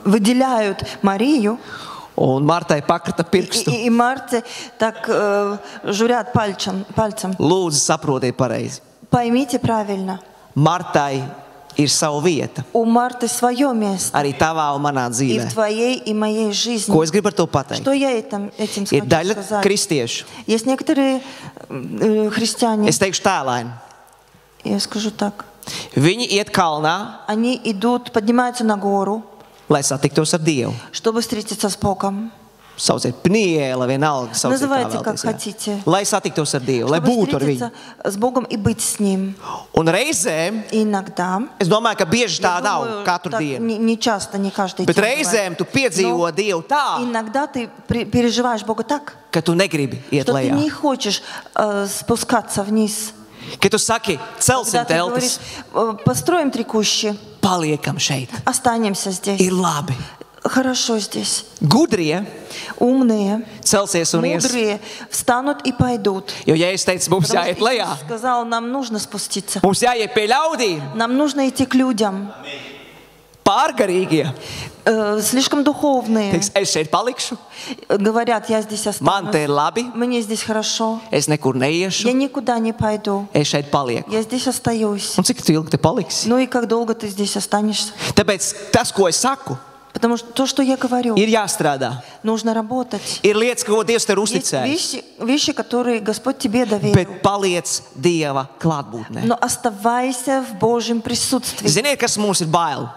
выделяют Марию, Un Martai pakrata pirkstu. и Марте так журят пальцем. Lūdzu, saprotiet pareizi. Поймите правильно, Martai ir sava vieta. у Марты свое место Arī tavā un manā и в dzīvē. твоей, и моей жизни. Ko es gribu ar to pateikt? Что я этим Ir хочу daļa сказать? kristiešu. Есть некоторые христиане, Es teikšu tēlaini. я скажу так, Viņi iet kalnā, они идут, поднимаются на гору, lai satiktos ar Dievu. чтобы встретиться с Богом. Sauciet Pniela, vienalga. Sauciet Называйте, kā как vēlties, jā. хотите. Lai satiktos ar Dievu, lai Чтобы būtu ar встретиться viņu. с Богом и быть с Ним. Un reizēm, И иногда, es domāju, ka bieži tā я nav думаю, katru так dienu. не часто, не каждый Bet день reizēm бывает. tu piedzīvo Но Dievu tā, иногда ты переживаешь Бога так, ka tu negribi iet что ты не lejā. хочешь спускаться вниз. Ka tu saki, celsim Когда ты говоришь, telpas, построим 3 кущи, paliekam šeit. останемся здесь. Ir labi. Хорошо здесь. Gudrie Умные, celsies un ies. мудрые встанут и пойдут. Jo, ja es teicu, mums Потому jāiet что lejā, Иисус сказал, нам нужно спуститься. mums jāiet pie ļaudīm, Нам нужно идти к людям. pārgarīgie. Слишком духовные. Teiks, es šeit palikšu, Говорят, я здесь man te останусь. ir labi, Мне здесь хорошо. es nekur Я neiešu, никуда не пойду. es šeit palieku. Я здесь остаюсь. Un cik tu ilgi te paliksi? Ну и как долго ты здесь останешься? Tāpēc tas, ko es saku, Потому что то, что я говорю, ir jāstrādā. нужно работать. Ir lietas, ko Dievs tev Есть uzticējis, вещи, которые Господь тебе доверил. bet paliec Dieva klātbūtnē. Но оставайся в Божьем присутствии. Ziniet, kas mums ir bail?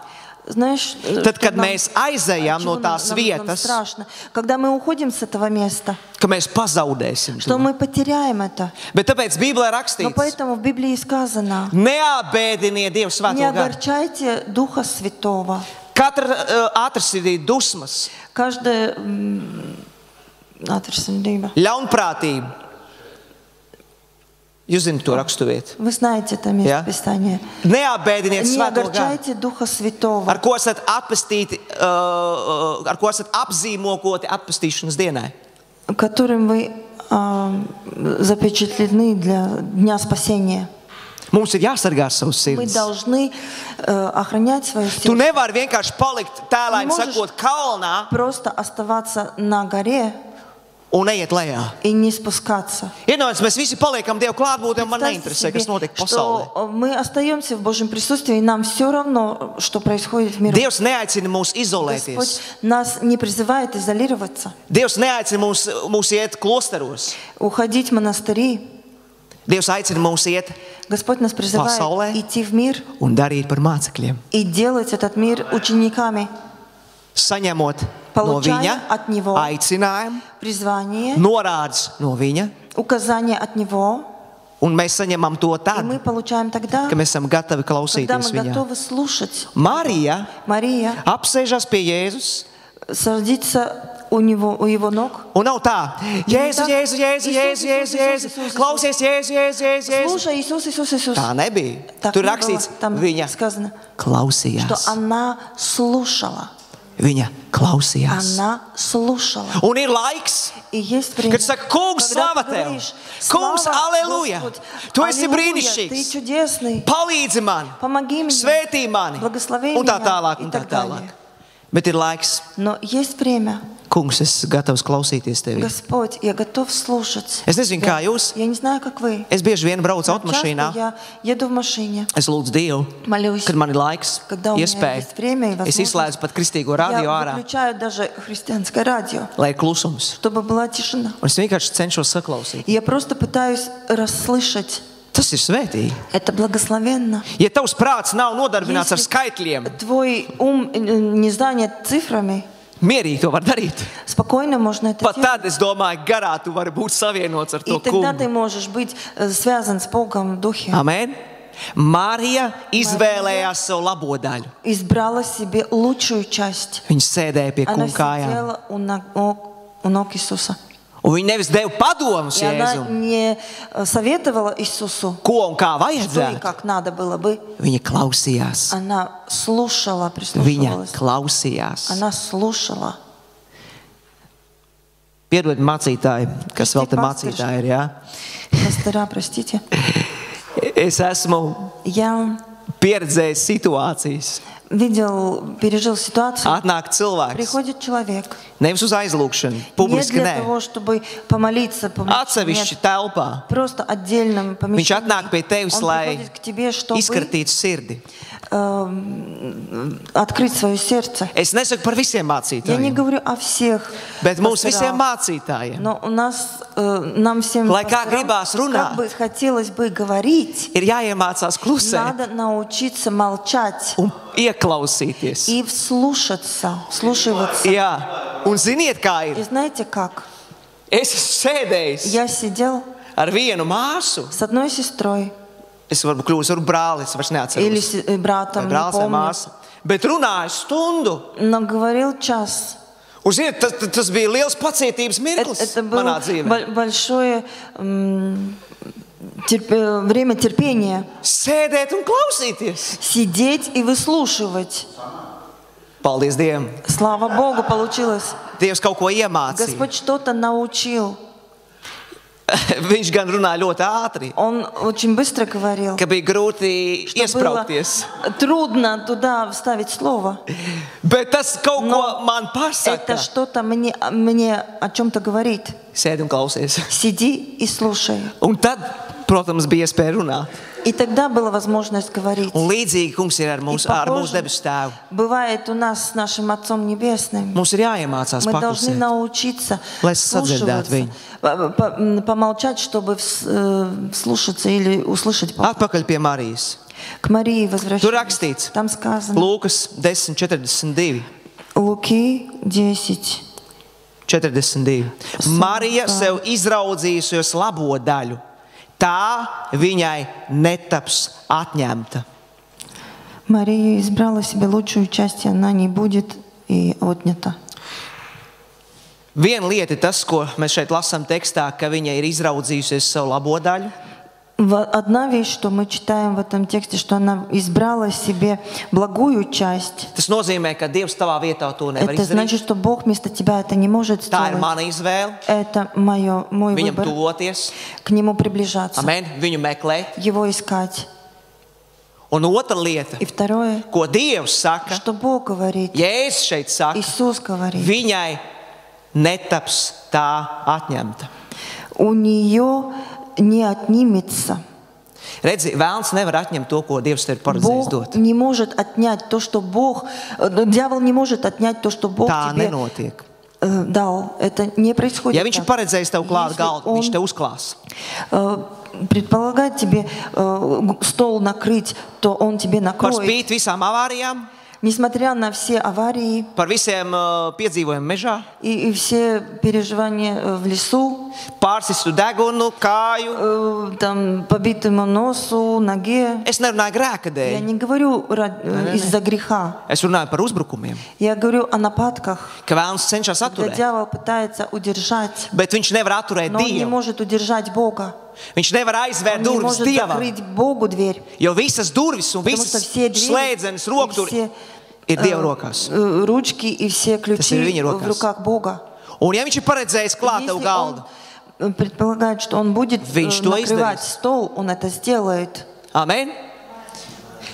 Знаешь, Tad, что kad нам- mēs aizejam no чего tās нам vietas, страшно? Когда мы уходим с этого места, ka mēs pazaudēsim что to. мы потеряем это. Bet tāpēc Bībelē Но rakstīts, поэтому в Библии сказано, neapbēdiniet Dievu не svēto garu. огорчайте Духа Святого. Katra atrasīdīja dusmas, Каждая atrasinība, ļaunprātība, Jūs zināt to raksturvietu. Вы знаете это место Ja? Писания. Neapbēdiniet Не svēto garu, огорчайте Духа Святого, ar ko esat atpestīti, ar ko esat apzīmogoti atpestīšanas dienai. которым вы запечатлены для Дня Спасения. Mums ir jāsargā savus Мы sirds. должны охранять свое Tu сердце. nevari vienkārši palikt tēlāini Можешь sakot kalnā Просто оставаться на горе un neiet lejā. и не спускаться. Iedomājieties, mēs visi paliekam Dievu klātbūtnē, un man Представьте neinteresē, себе, kas notiek pasaulē. что мы остаемся в Божьем присутствии, и нам все равно, что происходит в мире. Dievs neaicina mūs izolēties. Господь нас не призывает изолироваться, Dievs neaicina mūs iet klosteros. уходить в монастыри. Dievs aicina mūs iet Господь нас призывает Pasaulē. идти в мир un darīt par mācekļiem. и делать этот мир учениками. Saņemot no Получая viņa от Него aicinājumu, призвание, norādes no viņa, указание от Него, un mēs saņemam to и tad, мы получаем тогда, kad mēs esam gatavi когда klausīties мы viņā. готовы слушать. Marija Мария apsēžas pie Jēzus, садится у Его ног. un nav tā, Jēzu, tā. Jēzu, Jēzu, Jēzu, Jēzu, Jēzu, klausies, Jēzu, Jēzu, Jēzu, Jēzu. Слушай, Иисус, Иисус, Иисус. Tā nebija. Так Tur не было. rakstīts, Там viņa сказано, что klausījās. она слушала. Viņa klausījās. Она слушала. Un ir laiks, И есть время, kad saka, kungs, когда slava ты tev! говоришь, Kungs, «Слава, aleluja! Господь! Tu esi Аллилуйя, brīnišķīgs! Ты чудесный! Palīdzi man! Помоги мне! Svētī mani! Благослови Un tā меня!» tālāk, и un tā так tālāk. далее. Bet ir laiks, Но есть время. kungs, es esmu gatavs klausīties tevi. Господь, я готов слушать. Es nezinu, kā jūs. Я не знаю, как вы. Es bieži vien braucu Но automašīnā. часто я еду в машине, Es lūdzu Dievu, молюсь. kad man ir laiks, Когда у меня iespēja. есть время и Es возможность, izslēdzu pat kristīgo radio я ārā, выключаю даже христианское радио, lai ir klusums. чтобы была тишина. Un es vienkārši cenšos saklausīt. И я просто пытаюсь расслышать. Tas ir svētīgi. Это благословенно. Ja tavs prāts nav nodarbināts ar Если skaitļiem, твой ум не занят цифрами, mierīgi to var darīt. спокойно можно это Pat делать. tad, es domāju, garā tu vari būt savienots ar И to тогда kungu. ты можешь быть связан с Богом в духе. Amen. Marija izvēlējās savu labo daļu. Избрала себе лучшую часть. Viņa sēdēja pie Она kunga kājām. сидела у ног Иисуса. Un viņa nevis deva padomus И она Jēzum, не советовала Иисусу, ko un kā что и vajadzētu. как надо было бы. Viņa klausījās. Она слушала, Viņa прислушивалась. klausījās. Она слушала. Piedod mācītāji, kas vēl te Pastors. mācītāji ir, jā. Пастора, простите. Es esmu Я pieredzējis situācijas. пережил ситуацию. Atnāk cilvēks, Приходит человек. nevis uz aizlūgšanu, Не publiski для nē, того, чтобы помолиться, atsevišķi нет, telpā. просто отдельном Viņš помещении. atnāk pie tevis, Он lai приходит к тебе, чтобы izkratītu sirdi. открыть свое сердце. Es nesaku par visiem Я не mācītājiem, говорю о всех, bet mums visiem пасторах, mācītājiem но у нас, нам всем, Lai kā пасторам, gribās runāt. как бы хотелось бы говорить, ir jāiemācās klusēt надо научиться молчать un ieklausīties. и вслушиваться. Jā, un ziniet, kā И ir. знаете как? Es esmu sēdējis Я сидел ar vienu māsu. с одной сестрой Es varu kļūt par brāli, es vairs или neatceros. с братом, Vai не brālis vai помню, māsa. Bet runāju stundu. но говорил час. Un, ziniet, tas bija liels pacietības mirklis Это было manā dzīvē. большое время терпения. Sēdēt un klausīties. Сидеть и выслушивать. Paldies Dievam. Слава Богу, получилось. Dievs kaut ko iemācīja. Господь что-то научил. Viņš gan runāja ļoti ātri, Он очень быстро говорил. ka bija grūti Что было iesprāgties. трудно туда вставить слово. Bet tas kaut ko Но man это pasaka. что-то мне о чем-то говорит. Sēdi un klausies. Сиди и слушай. Un tad, protams, bija iespēja runāt. И тогда была возможность говорить. Un līdzīgi kungs ir ar И mūsu похоже debesu tēvu. бывает у нас с нашим Отцом Небесным. Mums ir jāiemācās Мы должны paklusēt. научиться Lai sadzirdētu вслушиваться, помолчать, чтобы вслушаться или услышать. Atpakaļ pie Marijas. К Марии Tur возвращаться. rakstīts, Там сказано. Lūkas 10:42. Луки 10. 42. Marija sev izraudzījusies labo daļu. Tā viņai netaps atņemta. Мария избрала себе лучшую часть, и она не будет и отнята. Viena lieta ir tas, ko mēs šeit lasām tekstā, ka viņa ir izraudzījusies savu labo daļu. Одна вещь, что мы читаем в этом тексте, что она избрала себе благую часть. Tas nozīmē, ka Dievs tavā vietā to nevar Это izdarīt. значит, что Бог вместо тебя это не может Tā ir сделать. mana izvēle. Это мой Viņam выбор. tuvoties, К Нему приближаться, amen, viņu meklēt. Его искать. Un otra lieta, И второе, ko Dievs saka, что Бог говорит, Jēzus šeit saka, Иисус говорит, viņai netaps tā atņemta. у нее не отнимется. Redzi, vēlns nevar atņemt to, ko Dievs tev ir paredzējis Бог dot. не может отнять то, что дьявол не может отнять то, что Бог Tā тебе nenotiek. дал. Это не происходит Ja viņš ir так. paredzējis tev klāt Если galdu, он viņš tev uzklās. предполагает тебе стол накрыть, то он тебе Par накроет. spīti visām avārijām, Несмотря на все аварии par visiem piedzīvojumiem mežā, и все переживания в лесу, pārsistu degunu, kāju. там, побитому носу, ноге, Es nerunāju grēka я dēļ. не говорю из-за греха. Es runāju par uzbrukumiem, Я говорю о нападках, ka vēlns cenšas когда atturēt. дьявол пытается удержать, Bet viņš nevar atturēt но он не Dievu. может удержать Бога. Viņš nevar aizvērt Он не durvis может Dievam. закрыть Богу дверь. Jo visas durvis un Потому что visas все двери, slēdzenes, и rokturi все ir Dieva rokās. ручки и все ключи viņa в rokās. руках Бога. Un ja viņš ir paredzējis klāt tev Если galdu, он предполагает, что он будет Viņš to накрывать izdarīs. стол, он это сделает. amen.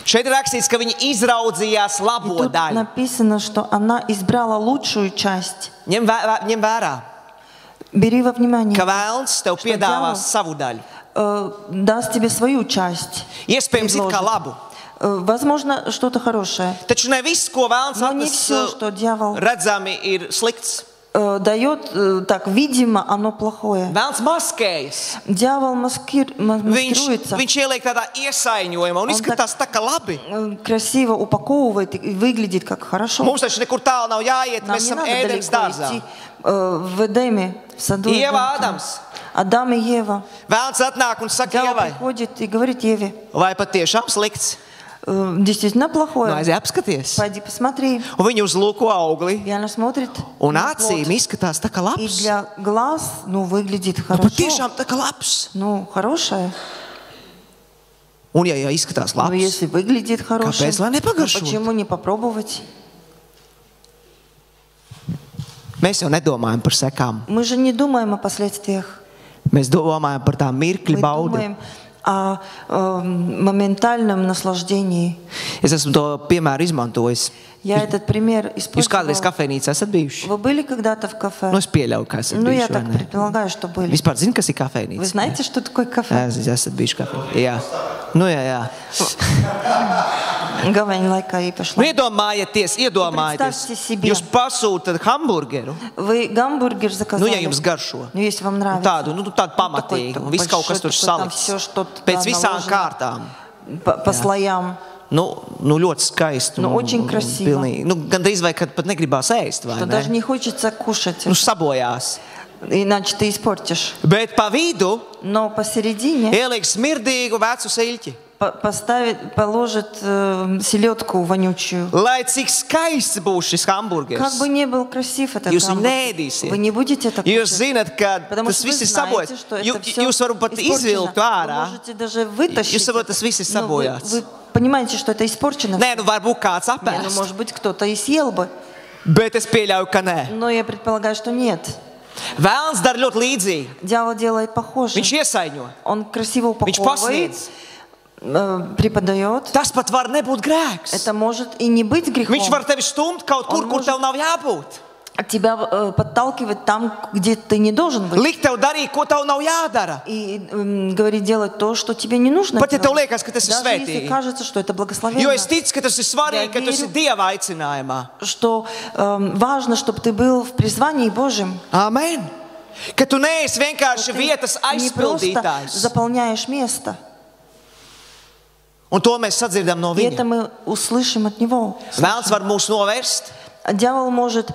Šeit ir rakstīts, ka viņi izraudzījās И labo тут daļu. написано, что она избрала лучшую часть. Ņem vērā, Бери во внимание, ka vēlns tev Što piedāvās djavol- savu daļu. даст тебе свою часть. Iespējams, it kā Предложит. labu. Возможно, что-то хорошее. Taču ne viss, ko vēlns Но не atnes, все, что дьявол redzami, ir slikts. дает, так, видимо, оно плохое. Vēlns maskējas. Дьявол Viņš, маскируется, viņš ieliek tādā iesaiņojumā un izskatās tā kā labi. красиво упаковывает и выглядит как хорошо. Mums taču nekur tālu nav jāiet, Нам mēs не esam надо ēdienas далеко dārzā. идти в Эдеме, в саду Ieva, Эдема. Ādams. Адам и Ева. Vēlns atnāk un saka, Дьявол Ievai, приходит и говорит Еве, vai patiešām slikts? действительно Nu, плохое. aiziet apskaties. Пойди посмотри. Un viņi uzlūko augli, И она смотрит. un на acīm плод. izskatās tā kā И labs. для глаз, выглядит Nu, хорошо. patiešām tā kā labs. Хорошее. Un ja izskatās Но labs, если выглядит хорошее, Kāpēc, lai nepagaršot? почему не попробовать? mēs jau nedomājam par sekām. Мы же не думаем о последствиях. Mēs domājam par tām mirkļu Мы baudu. думаем о моментальном наслаждении. Es esmu to piemēru izmantojis. Я этот пример Jūs kādreiz использовала. kafejnīcā esat bijuši? Вы были когда-то в кафе? Nu, es pieļauju, ka esat Я bijuši. vai так ne? предполагаю, что были. Vispār zini, kas ir Вы kafejnīca? знаете, что такое кафе? Es esat bijuši kafejnīcā. Jā. Nu, jā. Гавань лайка и пошла. Nu, iedomājieties, Представьте себе. jūs pasūtat hamburgeru, Вы гамбургер nu, заказали? ja jums garšo. Ну, если вам нравится. Tādu pamatīgu, un viss kaut kas tur Там salikts. все что-то Pēc visām наложено kārtām. по слоям. Nu, ļoti skaisti. Nu, очень красиво. Pilnīgi. Nu, gandrīz vai kad pat negribās ēst, vai Что ne? даже не хочется кушать. Nu, sabojās. Иначе ты испортишь. Bet pa vidu Но посередине ieliek smirdīgu vecu siļķi. положит селедку вонючую. Lai cik skaists būs šis hamburgers. Как бы не был красив этот Jūs viņu гамбургер, neēdīsiet. вы не будете это Jūs кушать. zināt, ka Потому tas что вы viss ir знаете, sabojāts. что это всё Jūs varat pat испорчено. izvilkt Вы ārā. можете даже вытащить. Jūs saprotat, tas viss ir Но вы sabojāts. понимаете, что это испорчено. Nē, nu varbūt kāds Не, apēst. может быть, кто-то и съел бы. Bet es pieļauju, ka nē. Но я предполагаю, что нет. Vēlns dara ļoti līdzīgi. Дьявол делает похоже. Viņš iesaiņo. Он красиво Viņš упаковывает, pasniedz. преподает. Tas pat var nebūt grēks. Это может и не быть грехом. Viņš var tevi stumt kaut kur, Он kur может- tev nav jābūt. Тебя подталкивать там, где ты не должен быть. Likt tev darīt, ko tev nav jādara. И говорит делать то, что тебе не нужно Pat ja tev делать. liekas, ka tas ir Даже если svētīgi. кажется, что это благословенно. Jo es ticu, ka tas ir svarīgi, ka tu esi верю. Dieva aicinājumā. Что важно, чтобы ты был в призвании Божьем. Amen. Ka tu neesi vienkārši Ты vietas не просто aizpildītājs. заполняешь место. Un to mēs sadzirdam no И это viņa. мы услышим от Него. Vēlns var mūs novērst. Дьявол может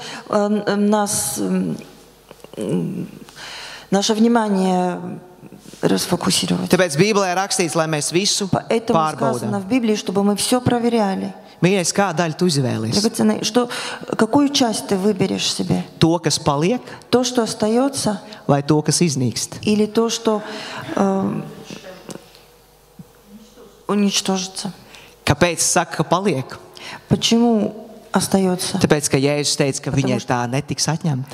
наше внимание расфокусировать. Tāpēc Bībelē rakstīts, lai mēs visu Поэтому сказано pārbaudām. в Библии, чтобы мы все проверяли. Mīļais, kādu daļu tu izvēlies? Драгоценный, какую часть ты выберешь себе? To, kas paliek, То, что остается, vai to, kas iznīkst? или то, что уничтожится. Kāpēc saka, ka paliek? Почему остается? Tāpēc, ka Jēzus teica, ka viņai tā netiks atņemta.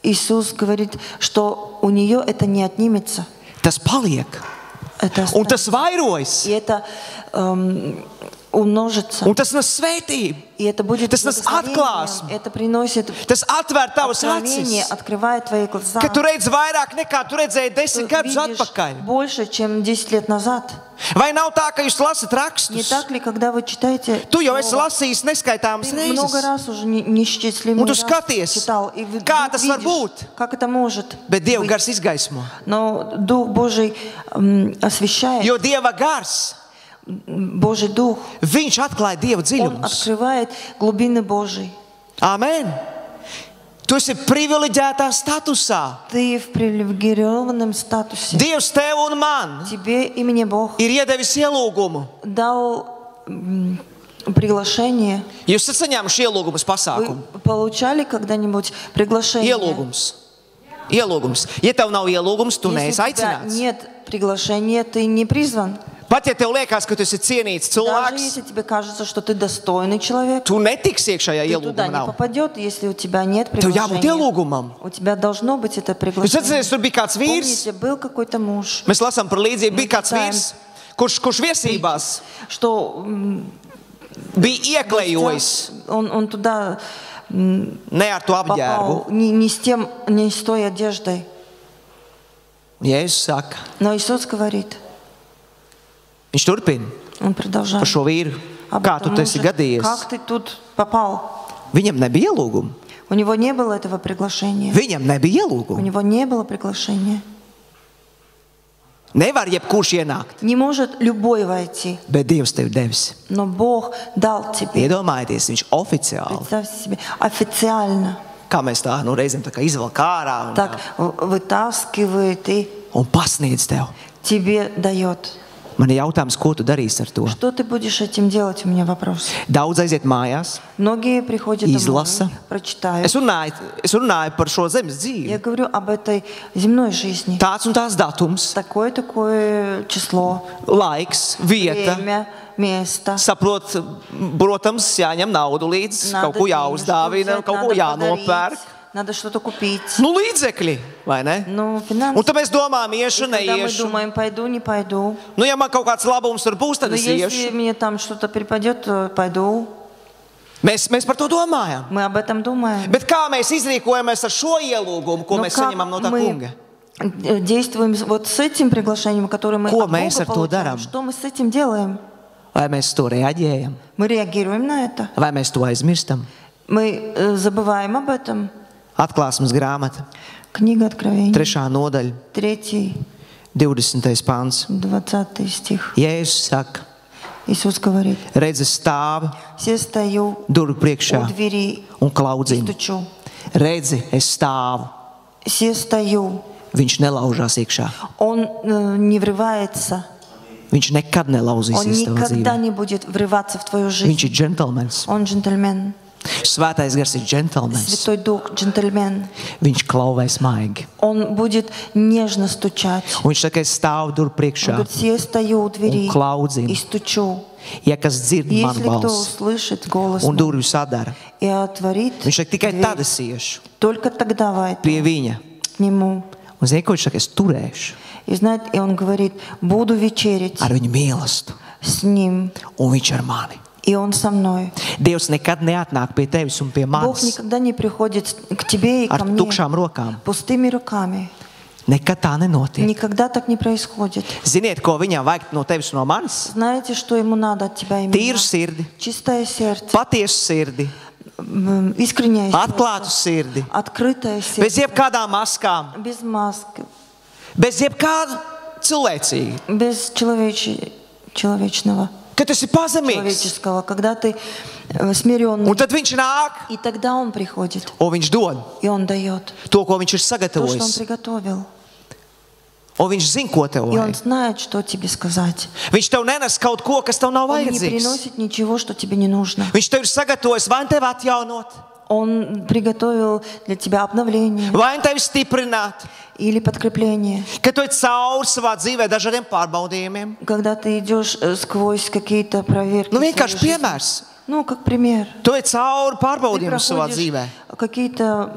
Иисус говорит, что у нее это не отнимется. Tas paliek. Это Un tas останется. vairojas. И это умножится. Un tas nes svētību. И это будет Tas nes благословением. atklāsmi. Это приносит Tas atver tavas откровение, acis. открывает твои глаза. Ka tu redz vairāk nekā tu redzēji Ты 10 gadus видишь atpakaļ. больше, чем 10 лет назад. Vai nav tā, ka jūs lasat Не rakstus? так ли, когда вы читаете Tu jau esi Слово, lasījis neskaitāmas ты много reizes. раз уже несчастливый Un tu раз skaties, читал, и вы kā tas var видишь, būt. как это может Bet Dieva быть. gars izgaismo. Но Дух Божий освещает, Jo Dieva gars, Божий Дух, viņš atklāja Dieva Он dziļumus. открывает глубины Божьи. Amen. Tu esi privileģētā statusā. Ты в привилегированном статусе. Dievs tev un man Тебе и мне Бог ir iedevis ielūgumu. дал приглашение. Jūs esat saņēmuši ielūgumus Вы pasākumu. получали когда-нибудь приглашение? Ielūgums. Ielūgums. Ja tev nav ielūgums, tu Если neesi у тебя aicināts. нет приглашения, ты не призван. Pat ja tev liekas, ka tu esi cienīts Даже cilvēks, если тебе кажется, что ты достойный человек, tu netiksi iekšā, ja ты туда ielūguma не nav. попадет, если у тебя нет Tev jābūt приглашения. ielūgumam. У тебя должно быть это Jūs приглашение. atcerieties, tur bija kāds vīrs. Помните, был какой-то муж, Mēs lasām par līdzību. Bija kāds читаем. vīrs, kurš viesībās что bija ieklejojis он туда ne ar to apģērbu. попал не с той одеждой. Jēzus saka, Но Иисус говорит, viņš turpina он продолжает. par šo vīru. об Kā этом tu esi муже. gadījies? Как ты тут попал? Viņam nebija ielūguma. У него не было этого приглашения. Viņam nebija У ielūguma. него не было приглашения. Nevar jebkurš ienākt, Не может любой войти, bet Dievs tev devis. но Бог дал тебе. Iedomājieties, viņš oficiāli, Представьте себе, официально kā mēs tā reizēm tā kā izvelk ārā так вытаскивает и un pasniedz tev. тебе дает. Man ir jautājums, ko tu darīsi ar to? Что ты будешь этим делать? У меня вопрос. Daudz aiziet mājās, Многие приходят Изласа. домой, прочитают. es runāju par šo zemes dzīvi. Я говорю об этой земной жизни. Tāds un tās datums, Такое число, laiks, vieta. время, место. Saprot, protams, jāņem naudu līdzi, Надо kaut ko денежку jāuzdāvina, взять, kaut ko надо jānopērk. подарить, надо что-то купить. Nu, līdzekļi, vai ne? Ну, Un финансы. tad mēs domājam, iešu, И когда мы neiešu. думаем, пойду, не пойду. Nu, ja man kaut kāds labums tur būs, tad Но es если iešu. мне там что-то припадет, то пойду. Mēs par to domājam. Мы об этом думаем. Bet kā mēs izrīkojamies ar šo ielūgumu, ko Но mēs как saņemam no tā мы kunga? действуем вот с этим приглашением, которое мы Ko от Бога mēs ar to получаем? darām? Что мы с этим делаем? Vai mēs to reaģējam, Мы реагируем на это. vai mēs to aizmirstam? Мы забываем об этом. Atklāsmes grāmata, Книга Откровения, 3. nodaļa, 3, 20. pāns. 20 стих. Jēzus saka, Иисус говорит, redzi stāvu все стою durvju у priekšā двери un и klaudzinu. стучу. Redzi, es stāvu. Все стою. Viņš nelaužās iekšā. Он не врывается. Viņš nekad Он nelauzīsies tavā никогда dzīvē. не будет врываться в твою Viņš жизнь. ir džentlmenis. Он джентльмен. Svētais gars ir džentlmenis. Святой Дух джентльмен. Viņš klauvē smaigi. Он будет нежно стучать. Un viņš saka, es stāvu durvju Он priekšā говорит, я стою у двери un klaudzinu. и стучу. Ja kas dzird manu Если кто balsi услышит голос un мой durvju sadara, и отворит viņš saka, tikai дверь, tad es iešu только тогда войду pie viņa. к нему. Un zini, ko viņš saka, es turēšu И знаете, и он говорит, буду вечерить ar viņu mīlestību, с ним, un viņš ar mani. и он со мной. Dievs nekad neatnāk pie tevis un pie Бог manis никогда не приходит к тебе и ar ко мне tukšām rokām. пустыми руками. Nekad tā nenotiek. Никогда так не происходит. Ziniet, ko viņam vajag no tevis un no manis? Знаете, что ему надо от тебя Tīru именно? sirdi, Чистое сердце, patiesu sirdi, искреннее atklātu сердце, sirdi, открытое bez сердце, jebkādām maskām, без маски, bez jebkāda cilvēcīga. без человечного, Kad tas ir pazemīgs, человеческого, когда ты смиренный. un tad viņš nāk, И тогда он приходит, un viņš dod и он дает to, ko viņš ir то, что он sagatavojis. приготовил. Un viņš zina, ko tev И он vajag. знает, что тебе сказать. Viņš tev nenes kaut ko, kas tev nav Он не vajadzīgs. приносит ничего, что тебе не нужно. Viņš tev ir sagatavojis, vai nu tevi atjaunot, Он приготовил для тебя обновление vai nu tevi stiprināt, или подкрепление. Kad tu ej cauri savā dzīvē dažādiem pārbaudījumiem. Когда ты идешь сквозь какие-то проверки. Nu, в своей vienkārši жизни. piemērs. Ну, как пример. Tu ej cauri Ты pārbaudījumiem savā проходишь dzīvē. какие-то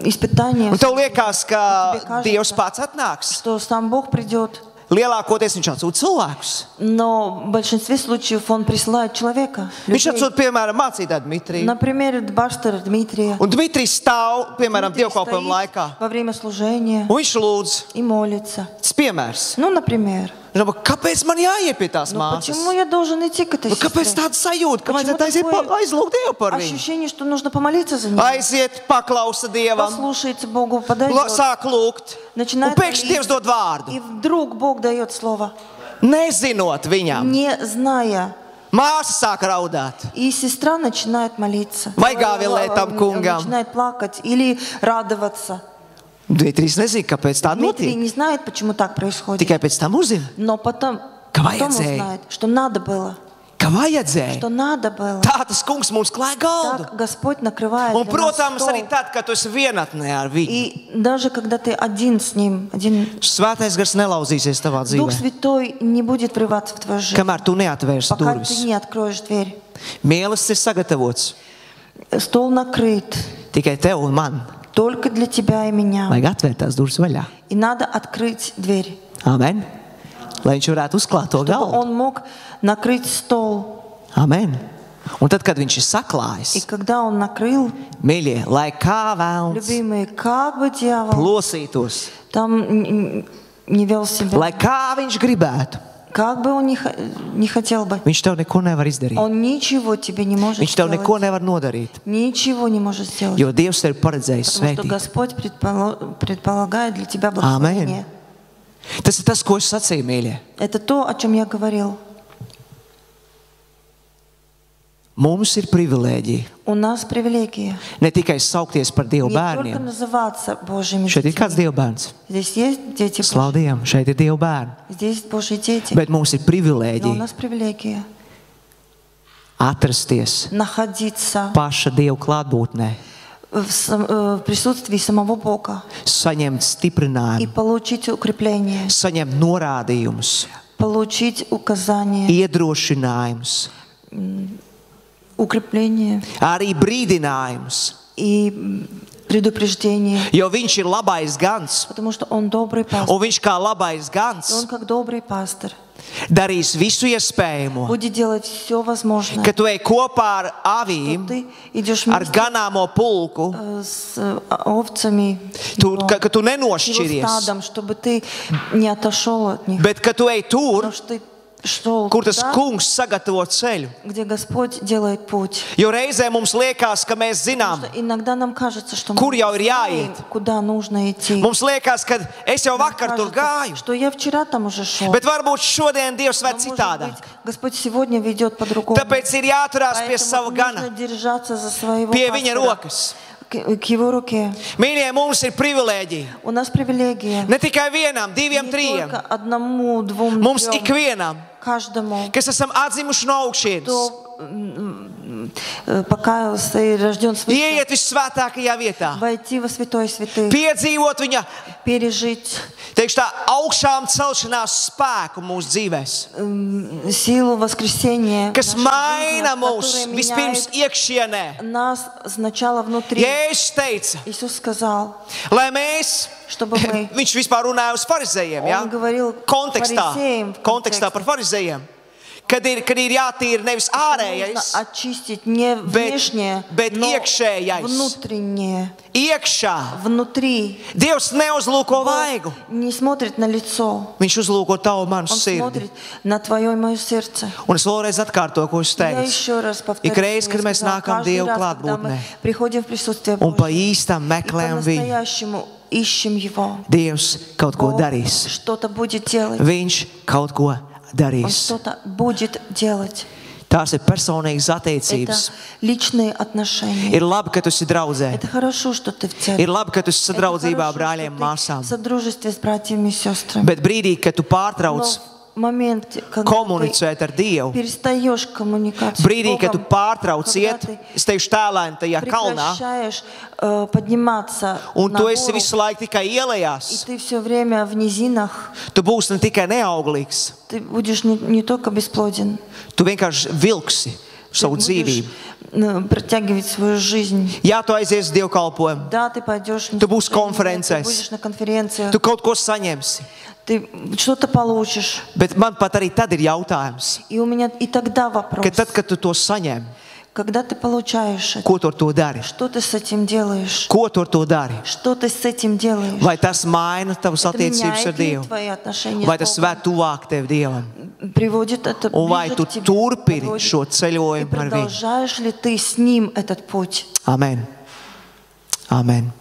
испытания, Un tev liekas, ka Тебе кажется, Dievs pats atnāks. что сам Бог придет. Lielākoties viņš atsūta cilvēkus. Но в большинстве случаев Он присылает человека. Viņš людей. atsūta, piemēram, mācītāju Dmitriju. Например, пастора Дмитрия. Un Dmitrijs stāv, piemēram, Дмитрий dievkalpojuma стоит laikā. во время служения Un viņš lūdz. и молится. Tas piemērs. Ну, например. Viņš domā, kāpēc man jāiet pie tās Ну, māsas? почему я должен идти к этой Nu, kāpēc сестре? tāda sajūta, ka Почему vajadzētu aiziet такое aizlūgt Dievu par viņu? Ощущение, что нужно помолиться за него. Aiziet, paklausa Dievam, Послушается Богу, подойдет. sāk lūgt. Un Начинает pēkšņi Dievs молиться. dod vārdu. И вдруг Бог дает слово, Nezinot viņam, не зная. māsa sāk raudāt. И сестра начинает молиться. Vai gāvilēt tam kungam? Начинает плакать или радоваться. Dmitrijs nezina, kāpēc tā Дмитрий notiek. не знает, почему так происходит. Tikai pēc tam uzzina, Но потом vajadzēja. узнает, что надо было. ka vajadzēja. Что надо было. Tā tas kungs mums klāja galdu. Так Господь накрывает Un, для нас protams, стол. arī tad, kad tu esi vienatnē ar viņu. И даже когда ты один с Ним, один, Svētais gars nelauzīsies tavā Дух dzīvē, Святой не будет врываться в твою жизнь, kamēr tu neatvērsi пока ты durvis. не откроешь дверь. Mīlestības ir sagatavots Стол накрыт tikai tev un man. только для тебя и меня. Vajag atvērt tās durvis vaļā. И надо открыть дверь, Amen. Lai viņš varētu uzklāt to чтобы galdu. Он мог накрыть стол. Amen. Un tad, kad viņš ir И saklājis, когда Он накрыл, mīļie, lai kā vēlns любимые, как бы дьявол plosītos, там не вел себя, lai kā viņš gribētu, как бы он не хотел бы, viņš tev neko nevar izdarīt. он ничего тебе не может Viņš tev neko сделать. nevar nodarīt, Ничего не может сделать. jo Dievs tev ir paredzējis Потому что svētīt. Господь предполагает для тебя благословение. Tas ir tas, ko es sacīju, mīļie. Это то, о чем я говорил. Mums ir privilēģija У нас привилегия ne tikai saukties par Dieva не только bērniem. называться Божьими Šeit ir kāds детьми. Dieva bērns. Здесь есть дети Божьи, Slaudījam, šeit ir Dieva bērni. здесь Божьи дети. Bet mums ir Но у privilēģija нас привилегия atrasties находиться paša Dieva klātbūtnē, в присутствии самого Бога saņemt и stiprinājumu, получить укрепление, saņemt norādījumus, получить указания, iedrošinājumus, укрепление arī brīdinājumus. и предупреждение. Jo viņš ir labais gans, Потому что Он добрый пастор. un viņš kā labais И gans Он как добрый пастор darīs visu iespējamo, будет делать все возможное. ka tu ej kopā ar Что avīm, ты идешь ar вместе ganāmo pulku, с овцами, ka tu его nenošķiries, стадом, чтобы ты не отошел от них, bet ka tu ej tur, но что ты шел kur tas туда, kungs sagatavo ceļu. где Господь делает путь. Jo reizē mums liekas, ka mēs zinām, Потому что иногда нам кажется, что Kur мы jau ir знаем, jāiet? куда нужно идти. mums liekas, ka es jau vakar tur Кажется, gāju, что я вчера там уже шел. bet varbūt šodien Dievs Но, ved может citādāk. быть, Господь сегодня ведет по-другому. Tāpēc ir jāturās pie Поэтому sava нужно gana, держаться за своего pie viņa пастора, rokas. к его руке. Mīļie, mums ir privilēģija. У нас привилегия Ne tikai vienam, diviem, не trījiem. только одному, двум, Mums трем, ikvienam, каждому, kas esam atzimuši no augšienes, кто покаялся и рожден свыше, ieiet visvētākajā vietā, войти во святой святых, piedzīvot viņa, пережить teikšu tā, augšām celšanās spēku mūsu dzīvēs, силу воскресения, kas нашей maina жизни, mūs которая vispirms меняет iekšienē. нас сначала внутри. Jēzus teica, Иисус сказал, lai mēs, чтобы мы, viņš vispār runāja uz farizējiem, ja? Он говорил фарисеям в kontekstā контексте. par farizējiem, kad ir jātīra nevis Нужно ārējais, очистить не внешнее, bet но iekšējais. внутреннее. iekšā. Внутри. Dievs neuzlūko Бог vaigu, не смотрит на лицо, viņš uzlūko tavu manu Он sirdi. смотрит на твое и мое сердце. Un es vēlreiz atkārtoju, ko es Я teicu. еще раз повторю, Ikreiz, что kad я mēs сказала. nākam Каждый Dievu раз, когда мы klātbūtnē приходим в присутствие un pa Божье īstam и meklējam viņu, по-настоящему ищем Его, Dievs kaut ko Бог darīs. что-то будет делать. Viņš kaut ko Он darīs. что-то будет делать. Tās ir personīgas Это attiecības. личные отношения. Ir labi, ka tu esi draudzē. Это хорошо, что ты в церкви. Ir labi, ka tu esi Это sadraudzībā хорошо, ar brāļiem un что ты māsām. в содружестве с братьями и сестрами. Bet brīdī, kad tu pārtrauc Но момент, когда komunicēt ar ты Dievu. перестаешь коммуникацию Brīdī, с kad tu Богом, pārtrauc когда iet, ты es teikšu tēlēni tajā kalnā, прекращаешь подниматься un на tu esi гору, visu laiku tikai и ielējās, ты все время в низинах, tu būsi ne tikai neauglīgs, ты будешь не только бесплоден, tu vienkārši vilksi ты savu будешь dzīvību. протягивать свою жизнь. Jā, tu aizies uz dievkalpojumu, Да, ты пойдешь на Tu būsi служение, konferencēs. ты будешь на конференциях, tu kaut ko saņemsi, ты что-то получишь. bet man pat arī tad ir jautājums, И у меня и тогда вопрос, ka tad, kad tu to saņem, когда ты получаешь это, ko tu ar to dari? что ты с этим делаешь? Ko tu ar to dari? Что ты с этим делаешь? Vai tas maina tavas Это attiecības ar меняет ли Dievu? твои отношения Vai с tas Богом? ved tuvāk tev Dievam? Приводит это Un vai ближе tu к тебе? turpini Приводит. šo И ceļojumu ar viņu? продолжаешь ли ты с ним этот путь? Amen. Amen.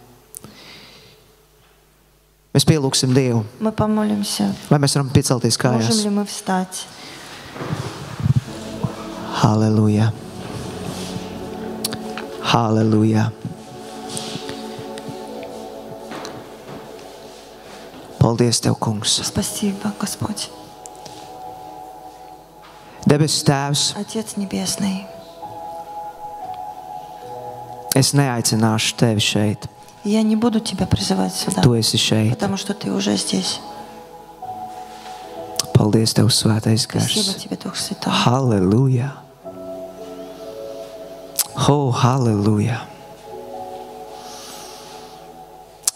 Mēs pielūgsim Dievu. Мы помолимся. Vai mēs varam piecelties Можем kājās? ли мы встать? Halleluja. Halleluja. Paldies Tev, Kungs. Спасибо, Господь. Debes Tēvs, Отец Небесный, es neaicināšu Tevi šeit. я не буду Тебя призывать сюда, Tu esi šeit. потому что Ты уже здесь. Paldies Tev, Svētais Спасибо Gars. Тебе, Дух Святой. Halleluja. Oh, halleluja.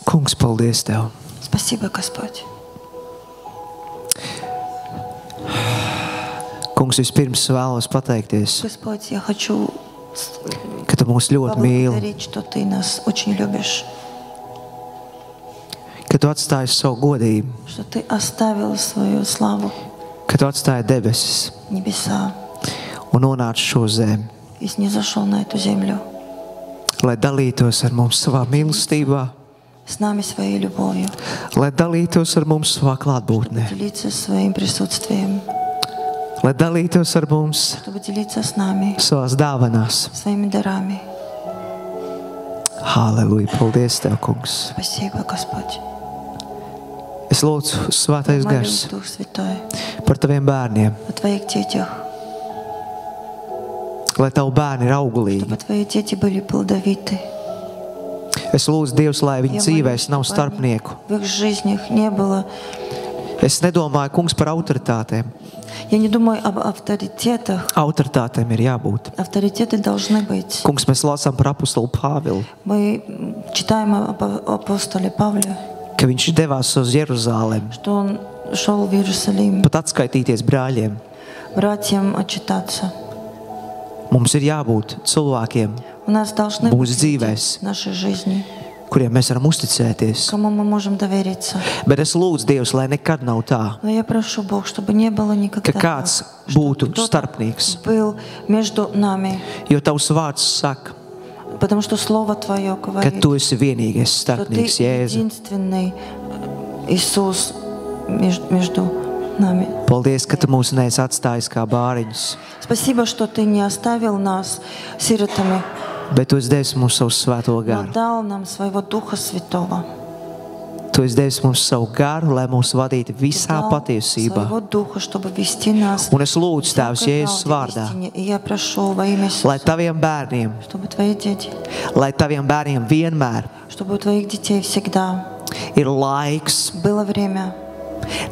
Kungs, paldies Tev. Спасибо, Господь. Kungs, vispirms vēlos pateikties, Господь, я хочу ka Tu mūs ļoti mīli, поблагодарить, что Ты нас очень любишь, ka Tu atstāji savu godību, что Ты оставил свою славу, ka Tu atstāji debesis небеса, un nonāci šo zemi, и снизошел на эту землю lai dalītos ar mums savā mīlestībā, с нами своей любовью, lai dalītos ar mums savā klātbūtnē, делиться своим присутствием, lai dalītos ar mums чтобы делиться с нами savās dāvanās. своими дарами. Halleluja, paldies Tev, Kungs. Спасибо, Господь. Es lūdzu, Svētais Молюсь, Gars, Дух Святой, par Taviem bērniem, о Твоих детях, lai Tavu bērni ir auglīgi. чтобы Твои дети были плодовиты. Es lūdzu, Dievs, lai Я viņu молюсь, dzīvēs nav чтобы starpnieku. в их жизнях не было. Es nedomāju, Kungs, par autoritātēm. Я не думаю об авторитетах. Autoritātēm ir jābūt. Авторитеты должны быть. Kungs, mēs lasām par apostolu Pāvilu, Мы читаем об апостоле Павле, ka viņš devās uz Jeruzālēm, что он шел в Иерусалим pat atskaitīties brāļiem. братьям отчитаться. Mums ir jābūt cilvēkiem, У нас должны Mūsu быть люди dzīvēs. в нашей жизни, kuriem mēs varam uzticēties. кому мы можем довериться. Bet es lūdzu Dievs, lai nekad nav tā, Но я прошу, Бог, чтобы не было никогда ka kāds būtu starpnieks. был между нами, Jo Tavs vārds saka, потому что Слово Твое ka говорит, Tu esi vienīgais что Ты starpnieks, Jēzu. единственный Иисус между нами. Paldies, ka Tu mūs neesi atstājis kā bāriņus, Спасибо, что Ты не оставил нас сиротами, bet Tu esi devis mums savu svēto но garu. дал нам Своего Духа Святого. Tu esi devis mums savu garu, lai mūs vadītu visā Дал patiesībā. Своего Духа, чтобы вести нас Un es lūdzu Tēvs всякой Jēzus правде, vārdā, истине. И я прошу во имя lai Иисуса, Taviem bērniem, чтобы Твои дети, vienmēr чтобы у Твоих детей всегда ir laiks было время,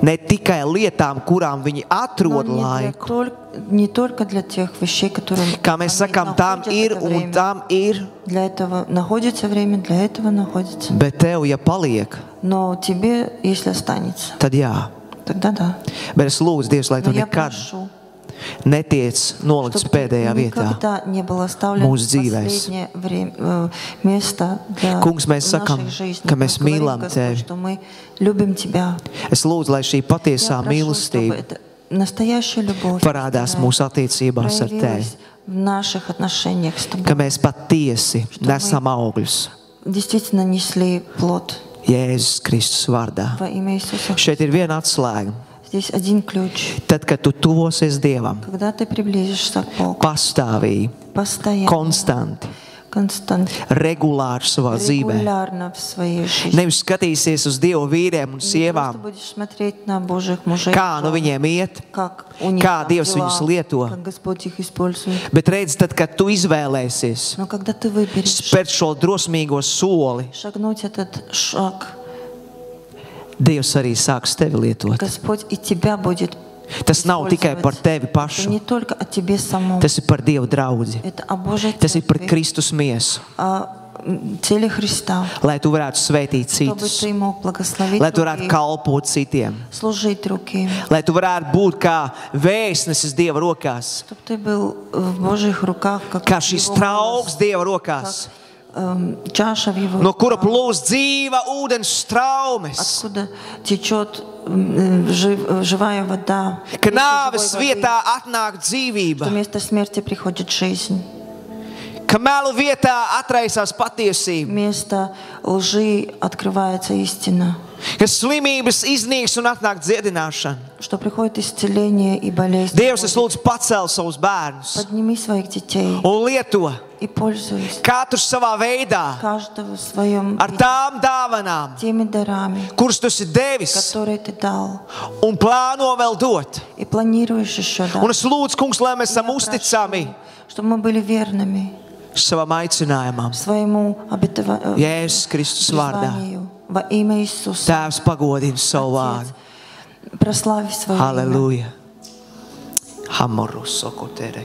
ne tikai lietām, kurām viņi но atrod laiku. не только для тех вещей, которые Kā mēs они sakām, tam находят ir это un время. tam ir, Для этого находится время, для этого находится. bet tev, ja paliek, Но тебе, если останется, tad jā. тогда да. Bet es lūdzu Dievs, lai Но tu я nekad прошу, netiec nolikts чтобы pēdējā vietā. никогда не было оставлено mūsu dzīvēs. последнее место для Kungs, mēs sakām, нашей жизни. ka mēs Мы говорим, mīlam Господь, Tevi. что мы любим Тебя. Es lūdzu, lai šī patiesā Я прошу, чтобы mīlestība эта настоящая любовь parādās mūsu attiecībās ar Tevi. проявилась в наших отношениях с Ka Тобой. mēs patiesi nesam augļus Действительно несли плод Jēzus Kristus vārdā. во имя Иисуса. Šeit ir viena atslēga. Здесь один ключ. Tad, kad tu tuvosies Dievam, Когда ты приблизишься к Богу, pastāvīgi, постоянно, konstanti, regulāri savā dzīvē. регулярно в своей жизни. Nevis skatīsies uz Dievu vīriem un Не просто sievām, будешь смотреть на Божьих мужей, kā nu viņiem iet, как у них kā там Dievs дела, viņus lieto. как Господь их использует. Bet redz, tad, kad tu izvēlēsies Но когда ты выберешь spērt šo drosmīgo soli, шагнуть этот шаг, Dievs arī sāks tevi lietot. Господь и тебя будет Tas nav tikai par tevi Это pašu, не только о тебе самом, tas ir par Dievu draudzi, это о Божьей tas ir par церкви, Kristus miesu, о теле Христа, lai tu varētu svētīt чтобы citus, ты мог благословить lai tu varētu других, kalpot citiem, служить другим, lai tu varētu būt kā vēstnesis Dieva rokās, чтобы ты был в Божьих руках, как kā šis его trauks голос, Dieva rokās, чаша в его no kura руках, plūst dzīva ūdens traumes, откуда течет живая вода, ka речи nāves живой воды, vietā atnāk dzīvība, что вместо смерти приходит жизнь, ka melu vietā atraisās patiesība, вместо лжи открывается истина, ka slimības iznīks un atnāk dziedināšana. что приходит исцеление и болезнь. Dievs, es lūdzu pacel savus bērnus Подними своих детей un lieto и пользуйся katru savā veidā каждого в своем ar tām dāvanām, теми дарами, kuras tu esi devis которые ты дал, un plāno vēl dot. и планируешь еще Un дать. es lūdzu, kungs, lai mēs esam Я uzticami прошу, чтобы мы были верными savam aicinājumam. своему Jēzus Kristus vārdā. призванию во имя Иисуса. Tēvs pagodina savu vārdu. Прослави свое имя. Halleluja. Hamorus sokotere.